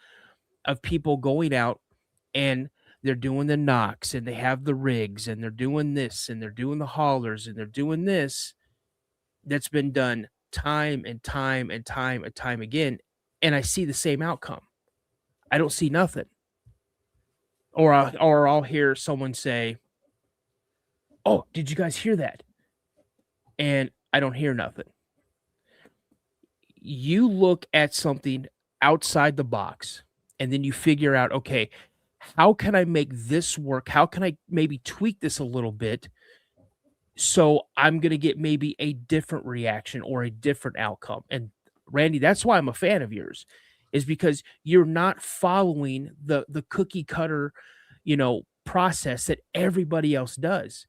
of people going out and they're doing the knocks and they have the rigs and they're doing this and they're doing the haulers and they're doing this. That's been done time and time and time and time again. And I see the same outcome. I don't see nothing. Or I'll hear someone say, "Oh, did you guys hear that?" And I don't hear nothing. You look at something outside the box and then you figure out, okay, how can I make this work? How can I maybe tweak this a little bit so I'm going to get maybe a different reaction or a different outcome? And Randy, that's why I'm a fan of yours, is because you're not following the cookie cutter, process that everybody else does.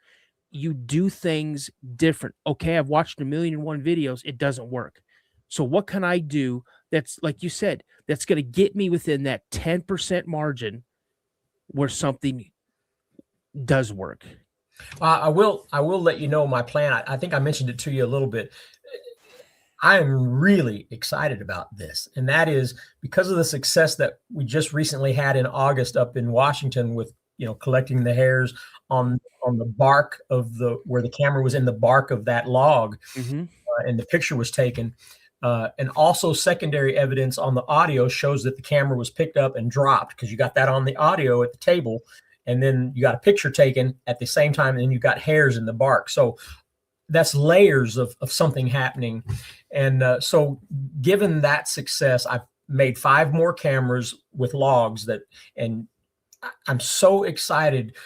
You do things different. Okay, I've watched 1,000,001 videos. It doesn't work. So what can I do that's, like you said, that's going to get me within that 10% margin where something does work? I will let you know my plan. I think I mentioned it to you a little bit. I am really excited about this. And that is because of the success that we just recently had in August up in Washington with, collecting the hairs on the bark of where the camera was in the bark of that log, Mm-hmm. And the picture was taken. And also secondary evidence on the audio shows that the camera was picked up and dropped because you got that on the audio at the table. And then you got a picture taken at the same time, and then you got hairs in the bark. So that's layers of something happening. And so given that success, I've made 5 more cameras with logs and I'm so excited.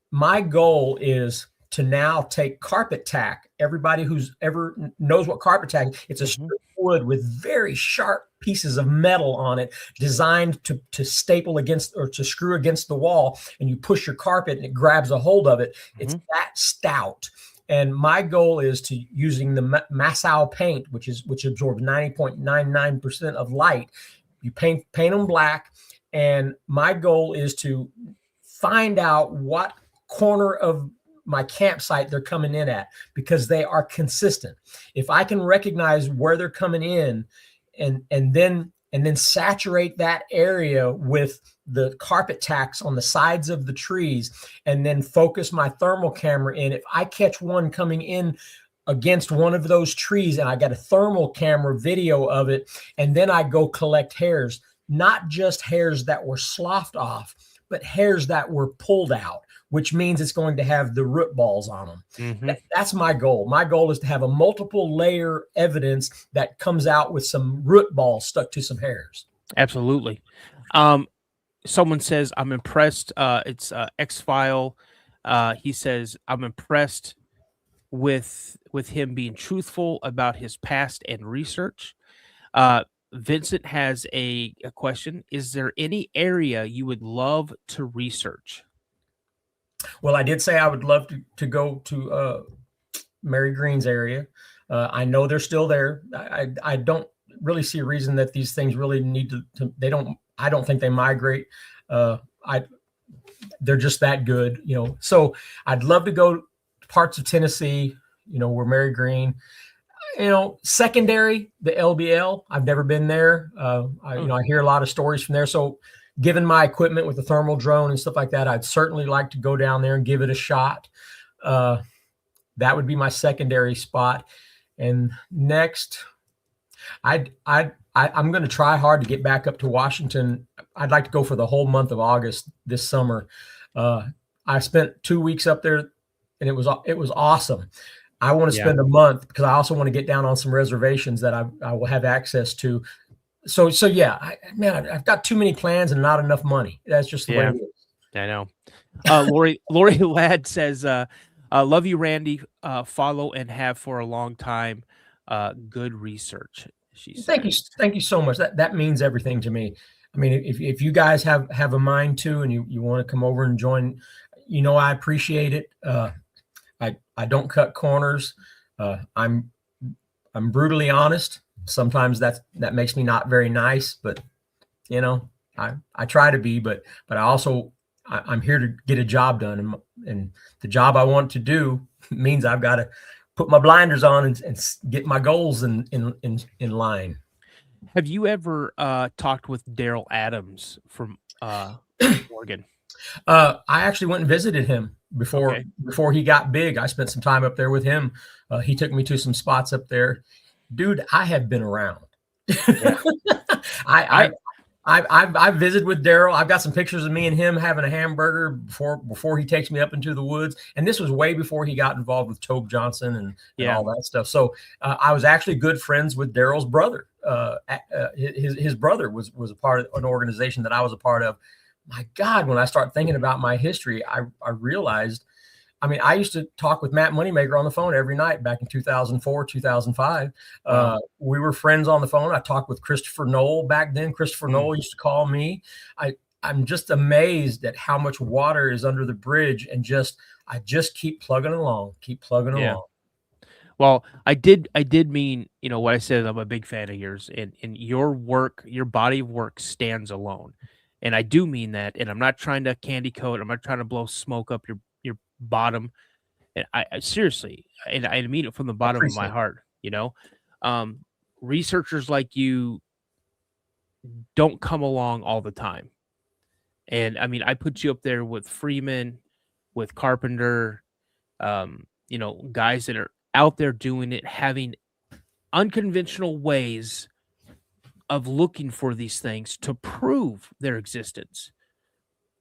My goal is to now take carpet tack. Everybody who's ever knows what carpet tack is, it's a strip of wood with very sharp pieces of metal on it designed to staple against or to screw against the wall, and you push your carpet and it grabs a hold of it. It's that stout. And my goal is to using the Massow paint, which absorbs 90.99% of light. You paint them black, and my goal is to find out what corner of my campsite they're coming in at, because they are consistent. If I can recognize where they're coming in and then saturate that area with the carpet tacks on the sides of the trees, and then focus my thermal camera in. If I catch one coming in against one of those trees and I got a thermal camera video of it, and then I go collect hairs, not just hairs that were sloughed off, but hairs that were pulled out, which means it's going to have the root balls on them. Mm-hmm. That's my goal. My goal is to have a multiple layer evidence that comes out with some root balls stuck to some hairs. Absolutely. Someone says, I'm impressed. It's X-File. He says, I'm impressed with him being truthful about his past and research. Vincent has a question. Is there any area you would love to research? Well, I did say I would love to go to Mary Green's area. I know they're still there. I don't really see a reason that these things really need to they don't, I don't think they migrate. They're just that good, you know. So I'd love to go to parts of Tennessee, you know, where Mary Green, you know, secondary, the LBL. I've never been there. I hear a lot of stories from there. So given my equipment with the thermal drone and stuff like that, I'd certainly like to go down there and give it a shot. That would be my secondary spot. And next, I'm going to try hard to get back up to Washington. I'd like to go for the whole month of August this summer. I spent 2 weeks up there, and it was awesome. I want to spend a month because I also want to get down on some reservations that I will have access to. So yeah, I've got too many plans and not enough money. That's just the way it is. I know. Lori Ladd says, love you, Randy. Follow and have for a long time. Good research. She said. Thank you so much. That means everything to me. I mean, if you guys have a mind to, and you want to come over and join, you know, I appreciate it. I don't cut corners. I'm brutally honest. Sometimes that makes me not very nice, but you know, I try to be, but I also I'm here to get a job done, and the job I want to do means I've got to put my blinders on and get my goals in line. Have you ever talked with Daryl Adams from Oregon? I actually went and visited him before he got big. I spent some time up there with him. He took me to some spots up there. Dude, I have been around. Yeah. I've visited with Daryl. I've got some pictures of me and him having a hamburger before he takes me up into the woods. And this was way before he got involved with Tobe Johnson and all that stuff. So I was actually good friends with Daryl's brother. His brother was a part of an organization that I was a part of. My God, when I start thinking about my history, I realized, I mean, I used to talk with Matt Moneymaker on the phone every night back in 2004, 2005. We were friends on the phone. I talked with Christopher Knoll back then. Christopher Knoll used to call me. I'm just amazed at how much water is under the bridge, and I just keep plugging along. Well, I did mean, you know, what I said. I'm a big fan of yours, and your work, your body of work stands alone. And I do mean that. And I'm not trying to candy coat. I'm not trying to blow smoke up your bottom. And I seriously, and I mean it from the bottom of my heart, you know. Researchers like you don't come along all the time. And I mean, I put you up there with Freeman, with Carpenter, you know, guys that are out there doing it, having unconventional ways of looking for these things to prove their existence,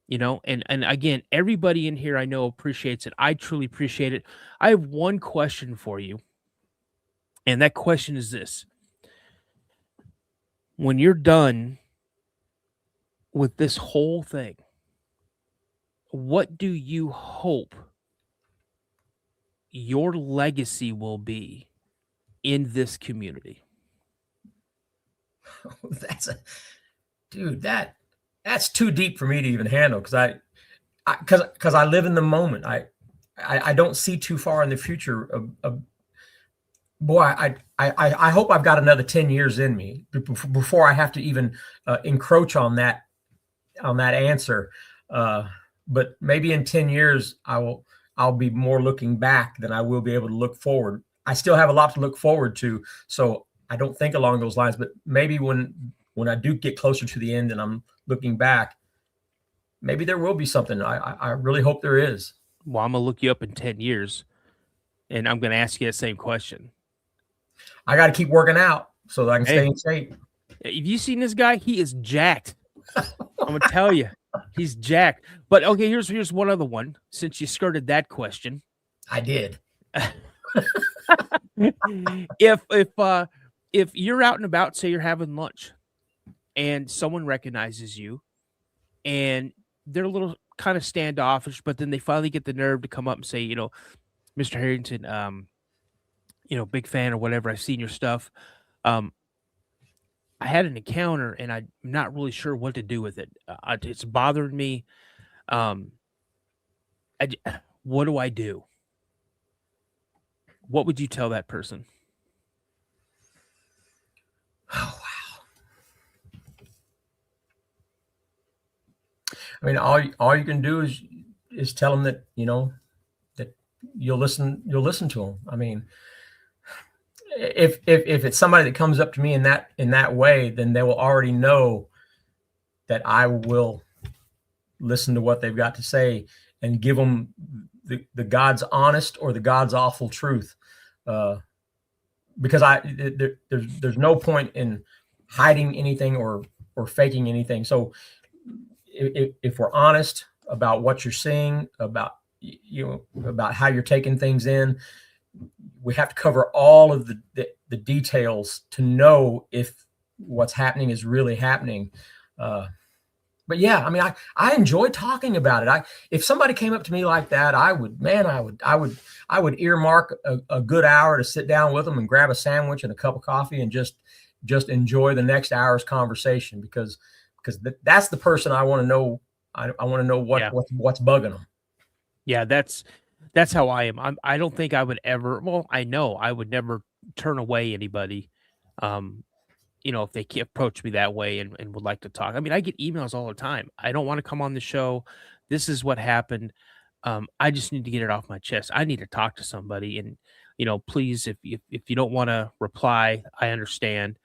you know. And again, everybody in here I know appreciates it. I truly appreciate it. I have one question for you, and that question is this: when you're done with this whole thing, what do you hope your legacy will be in this community? That's too deep for me to even handle, because I live in the moment. I don't see too far in the future. I hope I've got another 10 years in me before I have to even encroach on that answer. But maybe in 10 years I'll be more looking back than I will be able to look forward. I still have a lot to look forward to, so I don't think along those lines. But maybe when I do get closer to the end and I'm looking back, maybe there will be something. I really hope there is. Well, I'm gonna look you up in 10 years, and I'm gonna ask you that same question. I got to keep working out so that I can stay in shape. Have you seen this guy? He is jacked. I'm gonna tell you, he's jacked. But okay, here's one other one. Since you skirted that question, I did. If you're out and about, say you're having lunch, and someone recognizes you, and they're a little kind of standoffish, but then they finally get the nerve to come up and say, you know, Mr. Harrington, you know, big fan or whatever. I've seen your stuff. I had an encounter, and I'm not really sure what to do with it. It's bothering me. What do I do? what would you tell that person? Oh, wow. I mean, all you can do is tell them that, that you'll listen to them. I mean, if it's somebody that comes up to me in that way, then they will already know that I will listen to what they've got to say and give them the God's honest or the God's awful truth. Because there's no point in hiding anything or faking anything. So if we're honest about what you're seeing, about about how you're taking things in, we have to cover all of the details to know if what's happening is really happening. But yeah, I mean, I enjoy talking about it. If somebody came up to me like that, I would earmark a good hour to sit down with them and grab a sandwich and a cup of coffee and just enjoy the next hour's conversation, because that's the person I want to know. I want to know what's bugging them. Yeah, that's how I am. I don't think I would ever. Well, I know I would never turn away anybody. If they approach me that way and would like to talk. I mean, I get emails all the time. I don't want to come on the show. This is what happened. I just need to get it off my chest. I need to talk to somebody. And, please, if you don't want to reply, I understand.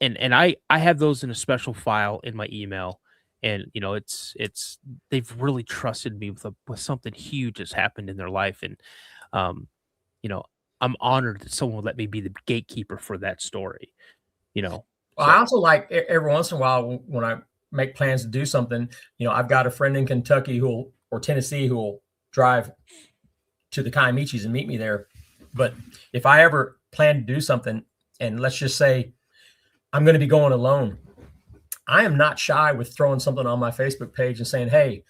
And I have those in a special file in my email. And, it's they've really trusted me with something huge that's happened in their life. And, I'm honored that someone would let me be the gatekeeper for that story. Well, I also like every once in a while when I make plans to do something, I've got a friend in Kentucky or Tennessee who will drive to the Kiamichis and meet me there. But if I ever plan to do something, and let's just say I'm going to be going alone, I am not shy with throwing something on my Facebook page and saying, hey,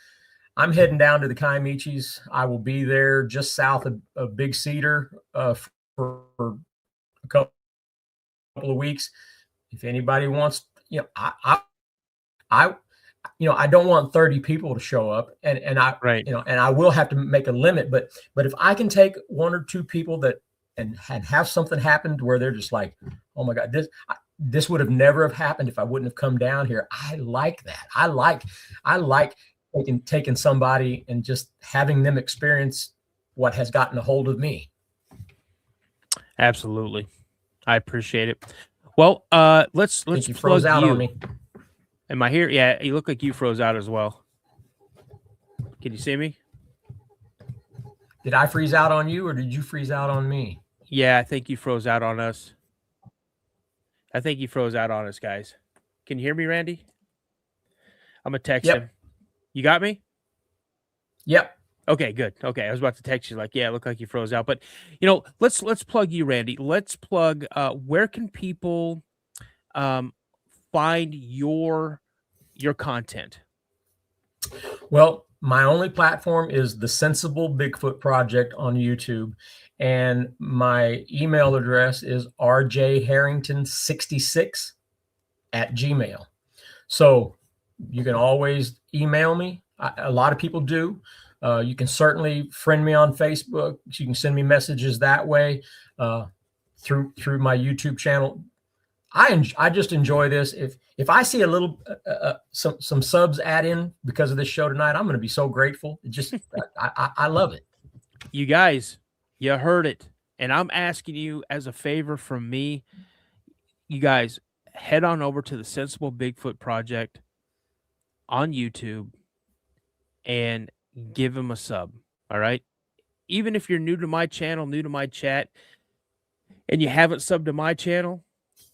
I'm heading down to the Kiamichis. I will be there just south of Big Cedar for a couple of weeks. If anybody wants, I don't want 30 people to show up, and I will have to make a limit. But if I can take one or two people and have something happen to where they're just like, oh my God, this would have never have happened if I wouldn't have come down here. I like that. I like taking somebody and just having them experience what has gotten a hold of me. Absolutely. I appreciate it. Well, let's you froze out on me. Am I here? Yeah, you look like you froze out as well. Can you see me? Did I freeze out on you, or did you freeze out on me? Yeah, I think you froze out on us. Guys. Can you hear me, Randy? I'm gonna text him. You got me? Yep. Okay, good. Okay, I was about to text you like, yeah, it looked like you froze out. But let's plug you, Randy. Let's plug. Where can people find your content? Well, my only platform is the Sensible Bigfoot Project on YouTube, and my email address is rjharrington66@gmail.com. So you can always email me. A lot of people do. You can certainly friend me on Facebook. You can send me messages that way through my YouTube channel. I just enjoy this. If I see a little some subs add in because of this show tonight, I'm going to be so grateful. I love it. You guys, you heard it, and I'm asking you as a favor from me. You guys, head on over to the Sensible Bigfoot Project on YouTube and give him a sub. All right. Even if you're new to my channel, new to my chat, and you haven't subbed to my channel,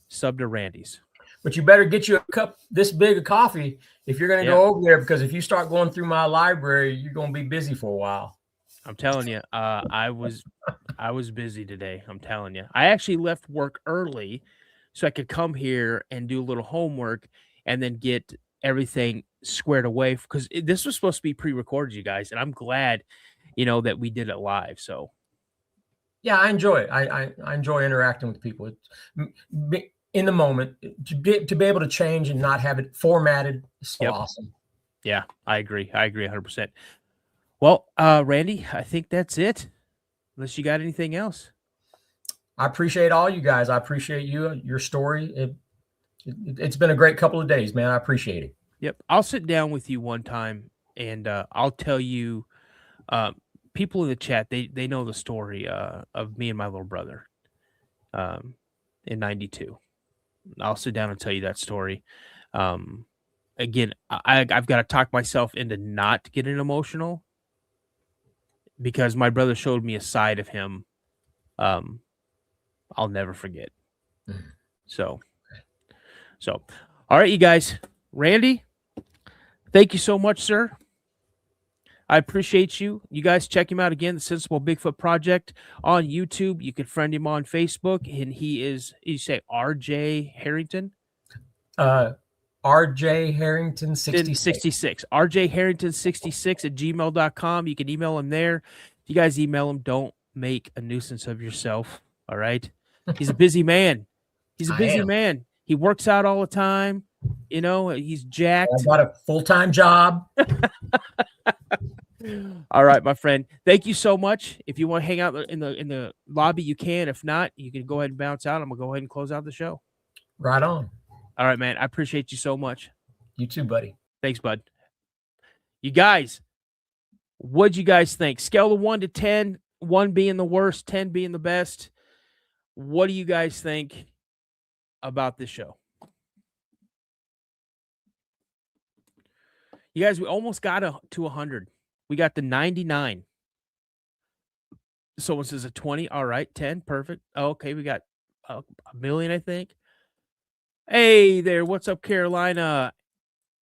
sub to Randy's. But you better get you a cup this big of coffee if you're going to go over there, because if you start going through my library, you're going to be busy for a while. I'm telling you, I was busy today. I'm telling you, I actually left work early so I could come here and do a little homework and then get everything squared away, because this was supposed to be pre-recorded, you guys, and I'm glad that we did it live. So yeah, I enjoy it. I enjoy interacting with people. It's in the moment to be able to change and not have it formatted is so awesome. Yeah, I agree 100%. Well, Randy, I think that's it, unless you got anything else. I appreciate all you guys. I appreciate your story. It's been a great couple of days, man. I appreciate it. Yep. I'll sit down with you one time and I'll tell you, people in the chat, they know the story of me and my little brother in 92. I'll sit down and tell you that story. Again, I've got to talk myself into not getting emotional because my brother showed me a side of him I'll never forget. So, all right, you guys. Randy, thank you so much, sir. I appreciate you. You guys check him out again, the Sensible Bigfoot Project on YouTube. You can friend him on Facebook, and he is, you say RJ Harrington? RJ Harrington 66. RJ Harrington 66 at gmail.com. You can email him there. If you guys email him, don't make a nuisance of yourself. All right. He's a busy man. He's a busy man. He works out all the time. You know, he's jacked. I got a full-time job. All right, my friend. Thank you so much. If you want to hang out in the lobby, you can. If not, you can go ahead and bounce out. I'm gonna go ahead and close out the show. Right on. All right, man. I appreciate you so much. You too, buddy. Thanks, bud. You guys, what'd you guys think? Scale of 1 to 10, 1 being the worst, 10 being the best. What do you guys think about this show? You guys, we almost got to 100. We got the 99. Someone says a 20. All right, 10. Perfect. Okay, we got a million, I think. Hey there. What's up, Carolina?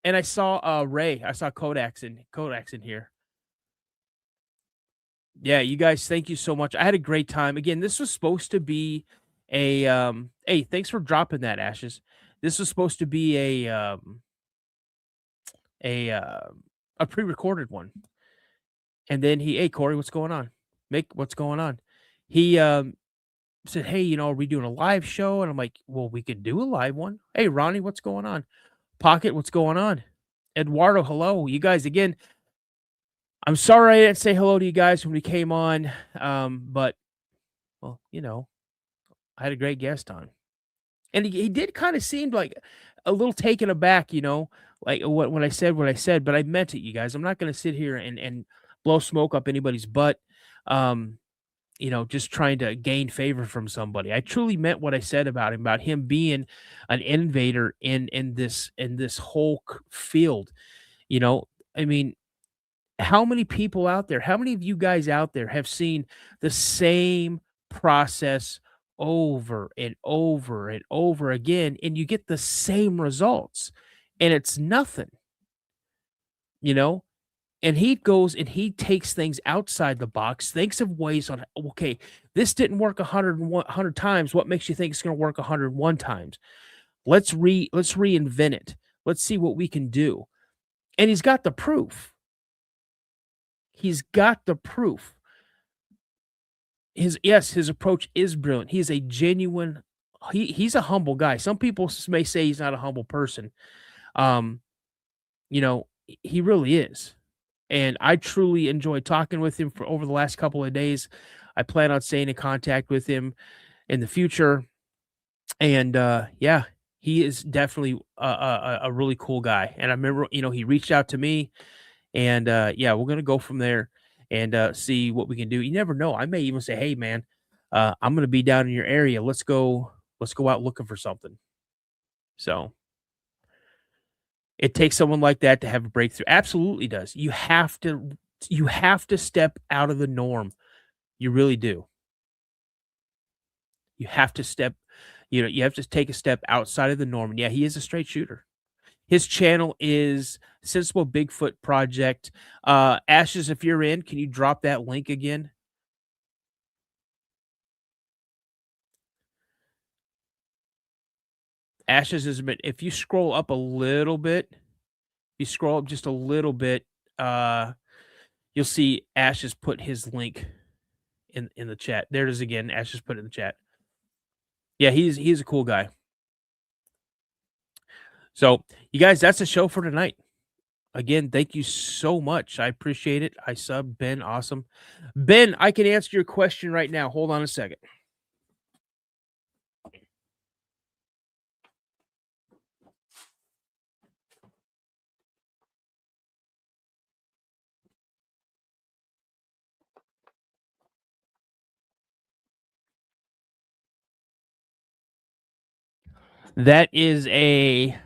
And I saw Ray. I saw Kodak's in here. Yeah, you guys, thank you so much. I had a great time. Again, this was supposed to be a hey, thanks for dropping that, Ashes. This was supposed to be a pre-recorded one. And then hey, Corey, what's going on? Mick, what's going on? He said, hey, you know, are we doing a live show? And I'm like, well, we could do a live one. Hey, Ronnie, what's going on? Pocket, what's going on? Eduardo, hello. You guys, again, I'm sorry I didn't say hello to you guys when we came on. But, well, you know, I had a great guest on. And he did kind of seem like a little taken aback, you know, like when I said what I said, but I meant it, you guys. I'm not going to sit here and blow smoke up anybody's butt, you know, just trying to gain favor from somebody. I truly meant what I said about him being an innovator in this whole field. You know, I mean, how many people out there, how many of you guys out there have seen the same process over and over and over again, and you get the same results, and it's nothing, you know? And he goes and he takes things outside the box, thinks of ways on, okay, this didn't work 100 times. What makes you think it's going to work 101 times? Let's reinvent it. Let's see what we can do. And he's got the proof. He's got the proof. His approach is brilliant. He's a genuine, he's a humble guy. Some people may say he's not a humble person. You know, he really is. And I truly enjoyed talking with him for over the last couple of days. I plan on staying in contact with him in the future. And yeah, he is definitely a really cool guy. And I remember, you know, he reached out to me, and yeah, we're gonna go from there and see what we can do. You never know. I may even say, hey man, I'm gonna be down in your area. Let's go out looking for something. So it takes someone like that to have a breakthrough. Absolutely does. You have to step out of the norm. You really do. You have to you have to take a step outside of the norm. And yeah, he is a straight shooter. His channel is Sensible Bigfoot Project. Ashes, if you're in, can you drop that link again? Ashes is a bit. If you scroll up a little bit, you scroll up just a little bit, you'll see Ashes put his link in the chat. There it is again. Ashes put it in the chat. Yeah, he's a cool guy. So, you guys, that's the show for tonight. Again, thank you so much. I appreciate it. I subbed Ben. Awesome. Ben, I can answer your question right now. Hold on a second. That is a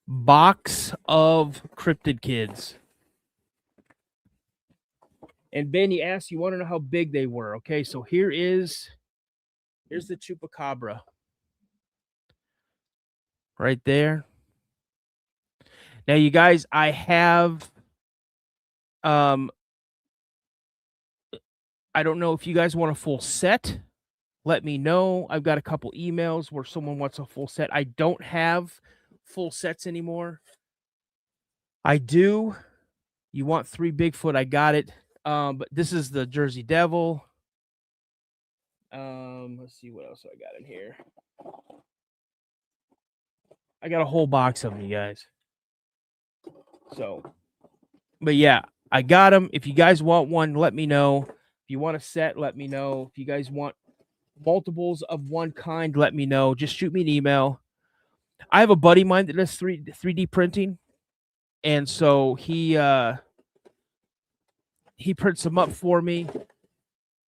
box of cryptid kids. And Ben, you asked, you want to know how big they were. Okay, so here's the chupacabra. Right there. Now, you guys, I have I don't know if you guys want a full set. Let me know. I've got a couple emails where someone wants a full set. I don't have full sets anymore. I do. You want 3 Bigfoot? I got it. But this is the Jersey Devil. Let's see what else I got in here. I got a whole box of them, you guys. So, but yeah, I got them. If you guys want one, let me know. If you want a set, let me know. If you guys want multiples of one kind, let me know. Just shoot me an email. I have a buddy of mine that does 3D printing, and so he prints them up for me.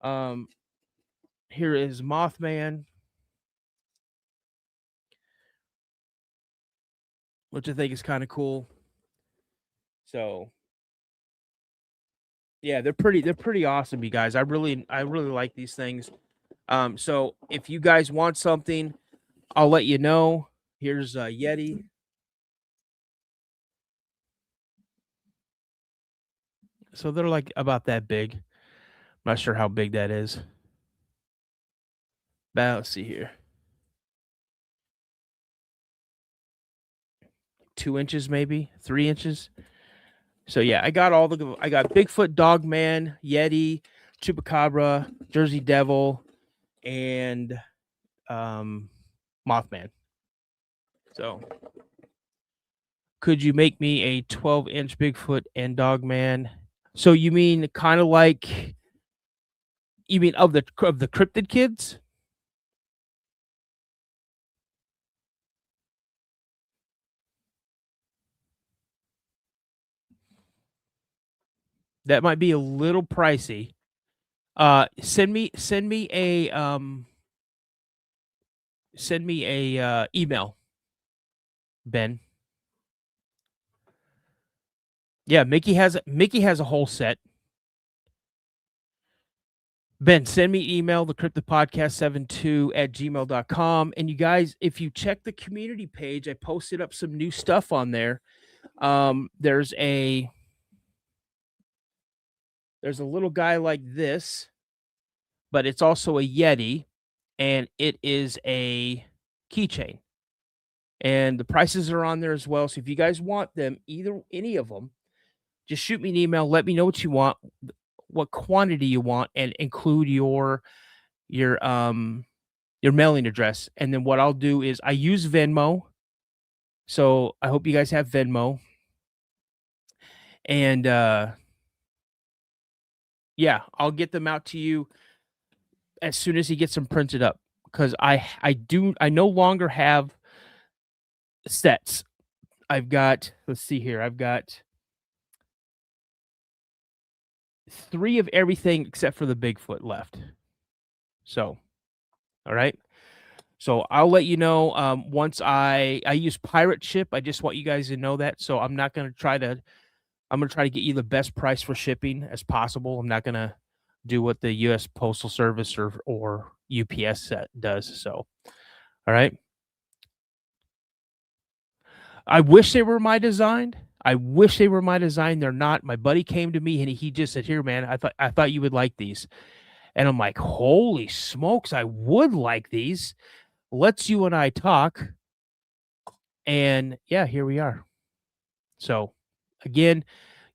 Here is Mothman, which I think is kind of cool. So yeah, they're pretty awesome, you guys. I really like these things. So if you guys want something, I'll let you know. Here's a Yeti. So they're like about that big. I'm not sure how big that is. But let's see here. 2 inches, maybe 3 inches. So yeah, I got Bigfoot, Dogman, Yeti, Chupacabra, Jersey Devil, and Mothman. So could you make me a 12-inch Bigfoot and Dogman? So you mean kind of like, you mean of the cryptid kids? That might be a little pricey. Send me a email, Ben. Yeah, Mickey has a whole set. Ben, send me an email, the cryptidpodcast72@gmail.com. And you guys, if you check the community page, I posted up some new stuff on there. There's a little guy like this, but it's also a Yeti, and it is a keychain. And the prices are on there as well. So if you guys want them, any of them, just shoot me an email. Let me know what you want, what quantity you want, and include your mailing address. And then what I'll do is I use Venmo. So I hope you guys have Venmo. And yeah, I'll get them out to you as soon as he gets them printed up. Because I no longer have sets. I've got 3 of everything except for the Bigfoot left. So, all right. So I'll let you know once I use pirate ship. I just want you guys to know that. So I'm going to try to get you the best price for shipping as possible. I'm not going to do what the US Postal Service or UPS does. So, all right. I wish they were my design. They're not. My buddy came to me and he just said, "Here, man, I thought you would like these." And I'm like, "Holy smokes, I would like these. Let's you and I talk." And yeah, here we are. So, again,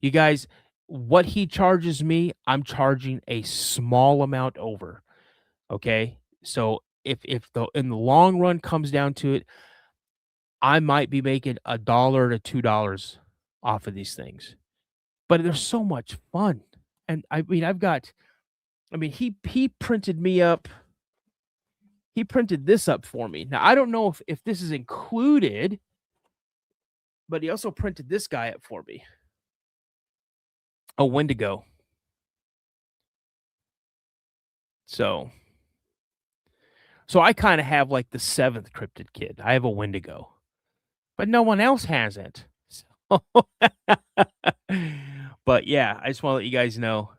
you guys, what he charges me, I'm charging a small amount over. Okay? So, if in the long run comes down to it, I might be making $1 to $2 off of these things. But they're so much fun. And I mean, he printed me up. He printed this up for me. Now, I don't know if this is included, but he also printed this guy up for me. A Wendigo. So So I kind of have like the 7th cryptid kid. I have a Wendigo, but no one else has it. So but yeah, I just want to let you guys know.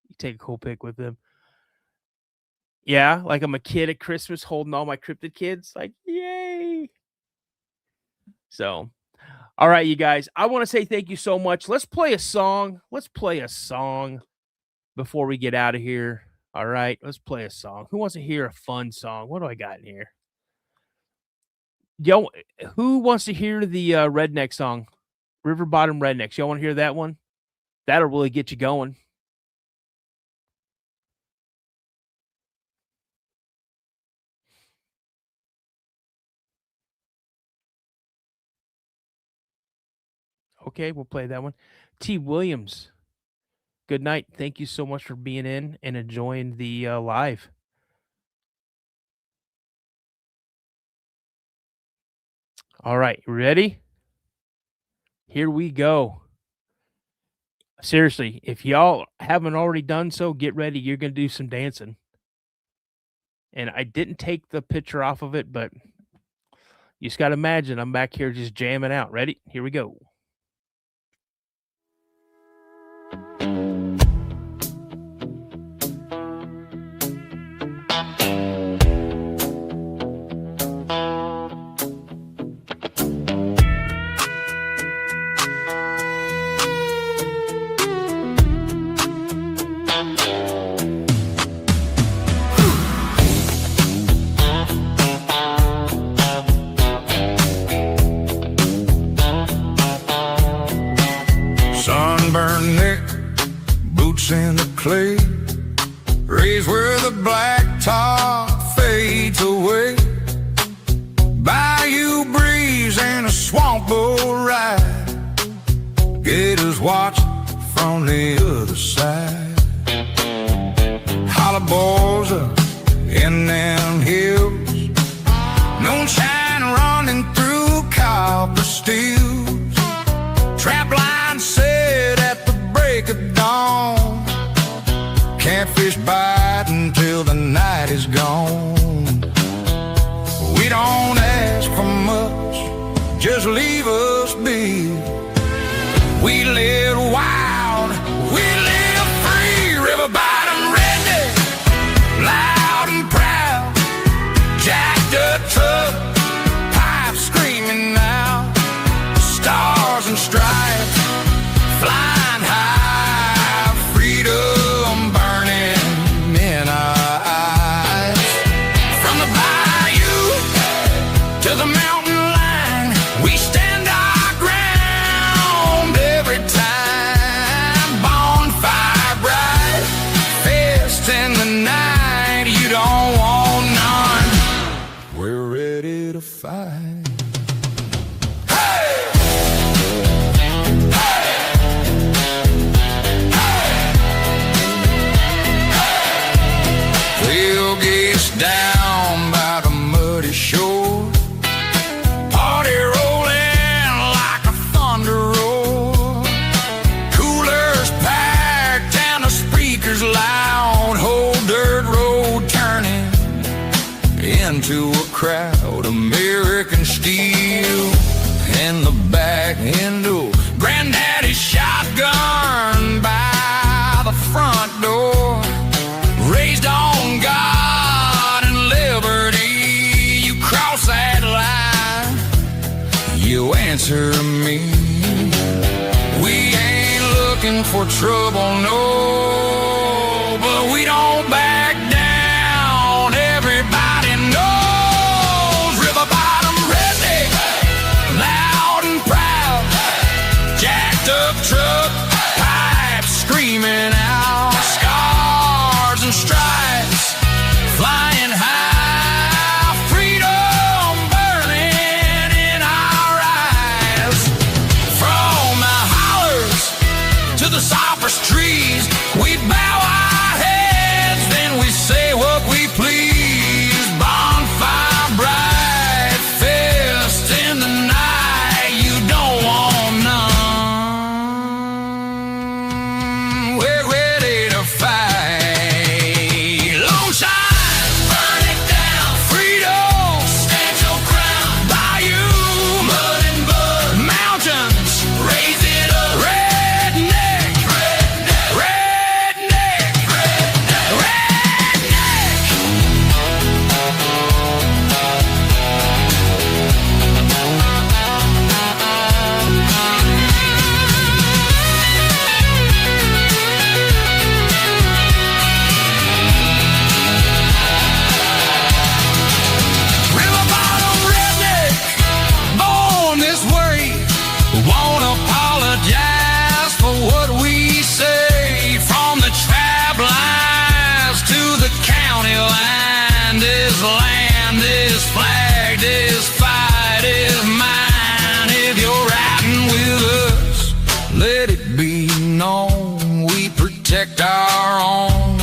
You take a cool pic with them. Yeah, like I'm a kid at Christmas holding all my cryptid kids. Like, yay. So, all right, you guys. I want to say thank you so much. Let's play a song. Let's play a song before we get out of here. All right, let's play a song. Who wants to hear a fun song? What do I got in here? Yo, who wants to hear the redneck song? River Bottom Rednecks. Y'all want to hear that one? That'll really get you going. Okay, we'll play that one. T. Williams, good night. Thank you so much for being in and enjoying the live. All right, ready? Here we go. Seriously, if y'all haven't already done so, get ready. You're going to do some dancing. And I didn't take the picture off of it, but you just got to imagine I'm back here just jamming out. Ready? Here we go. Sunburned neck, boots in the clay, raised where the blacktop fades away. Bayou breeze and a swamp boat ride, gators watch from the other side. Holler balls up in them hills, moonshine running through copper steels, trap line set at the break of dawn, catfish bite until the night is gone. We don't ask for much, just leave us be. We live wild, we live free. River bottom redneck, loud and proud, jacked up truck, pipe screaming out, stars and stripes flying high, freedom burning in our eyes. From the bayou to the mountain line, we stand our ground every time. Bonfire bright, fist in the night, you don't want none. We're ready to fight. Down by the muddy shore, party rolling like a thunder roar, coolers packed and the speakers loud, whole dirt road turning into a crowd. American steel in the back window, granddaddy's shotgun by the front door, raised on God you answer me. We ain't looking for trouble, no, but we don't back down. Everybody knows river bottom redneck, loud and proud, jacked up truck, pipe screaming out, scars and stripes flying high. Cypress trees, we bow our heads, then protect our own.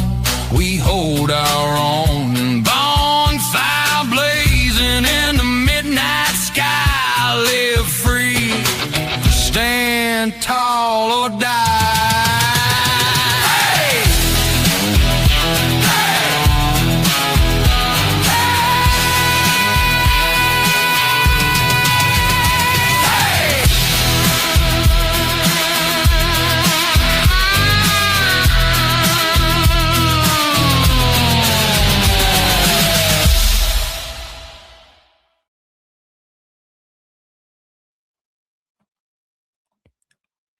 We hold our own. Bonfire blazing in the midnight sky. Live free, stand tall or die.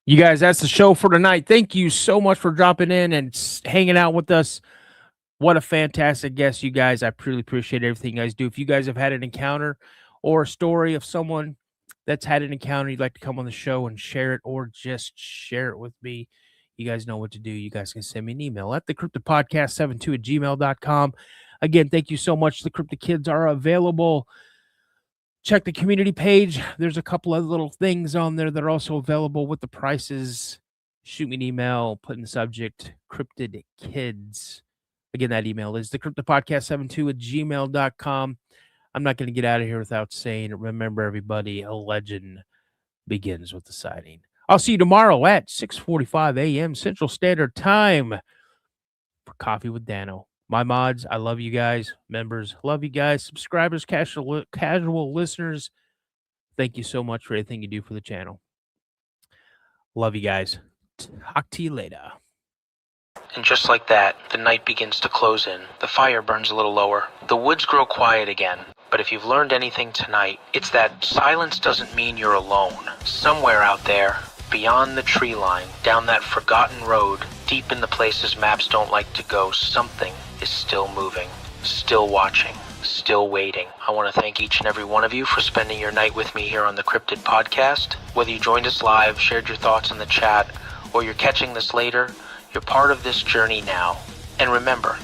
You guys, that's the show for tonight. Thank you so much for dropping in and hanging out with us. What a fantastic guest, you guys. I really appreciate everything you guys do. If you guys have had an encounter or a story of someone that's had an encounter, you'd like to come on the show and share it, or just share it with me, you guys know what to do. You guys can send me an email at thecryptidpodcast72@gmail.com. Again, thank you so much. The Cryptid Kids are available. Check the community page. There's a couple of little things on there that are also available with the prices. Shoot me an email, put in the subject, Cryptid Kids. Again, that email is thecryptidpodcast72@gmail.com. I'm not going to get out of here without saying, remember, everybody, a legend begins with the sighting. I'll see you tomorrow at 6:45 a.m. Central Standard Time for Coffee with Dano. My mods, I love you guys. Members, love you guys. Subscribers, casual listeners, thank you so much for everything you do for the channel. Love you guys. Talk to you later. And just like that, the night begins to close in. The fire burns a little lower. The woods grow quiet again. But if you've learned anything tonight, it's that silence doesn't mean you're alone. Somewhere out there, beyond the tree line, down that forgotten road, deep in the places maps don't like to go, something is still moving, still watching, still waiting. I want to thank each and every one of you for spending your night with me here on the Cryptid Podcast. Whether you joined us live, shared your thoughts in the chat, or you're catching this later, you're part of this journey now. And remember,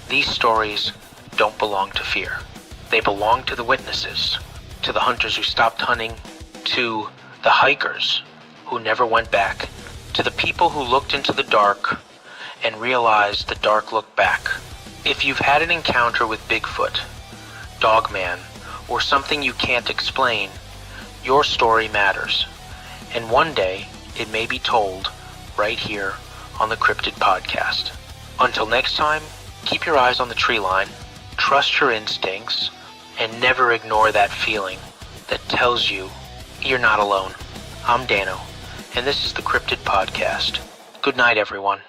these stories don't belong to fear. They belong to the witnesses, to the hunters who stopped hunting, to the hikers who never went back, to the people who looked into the dark and realized the dark looked back. If you've had an encounter with Bigfoot, Dogman, or something you can't explain, your story matters. And one day, it may be told right here on the Cryptid Podcast. Until next time, keep your eyes on the tree line, trust your instincts, and never ignore that feeling that tells you you're not alone. I'm Dano, and this is the Cryptid Podcast. Good night, everyone.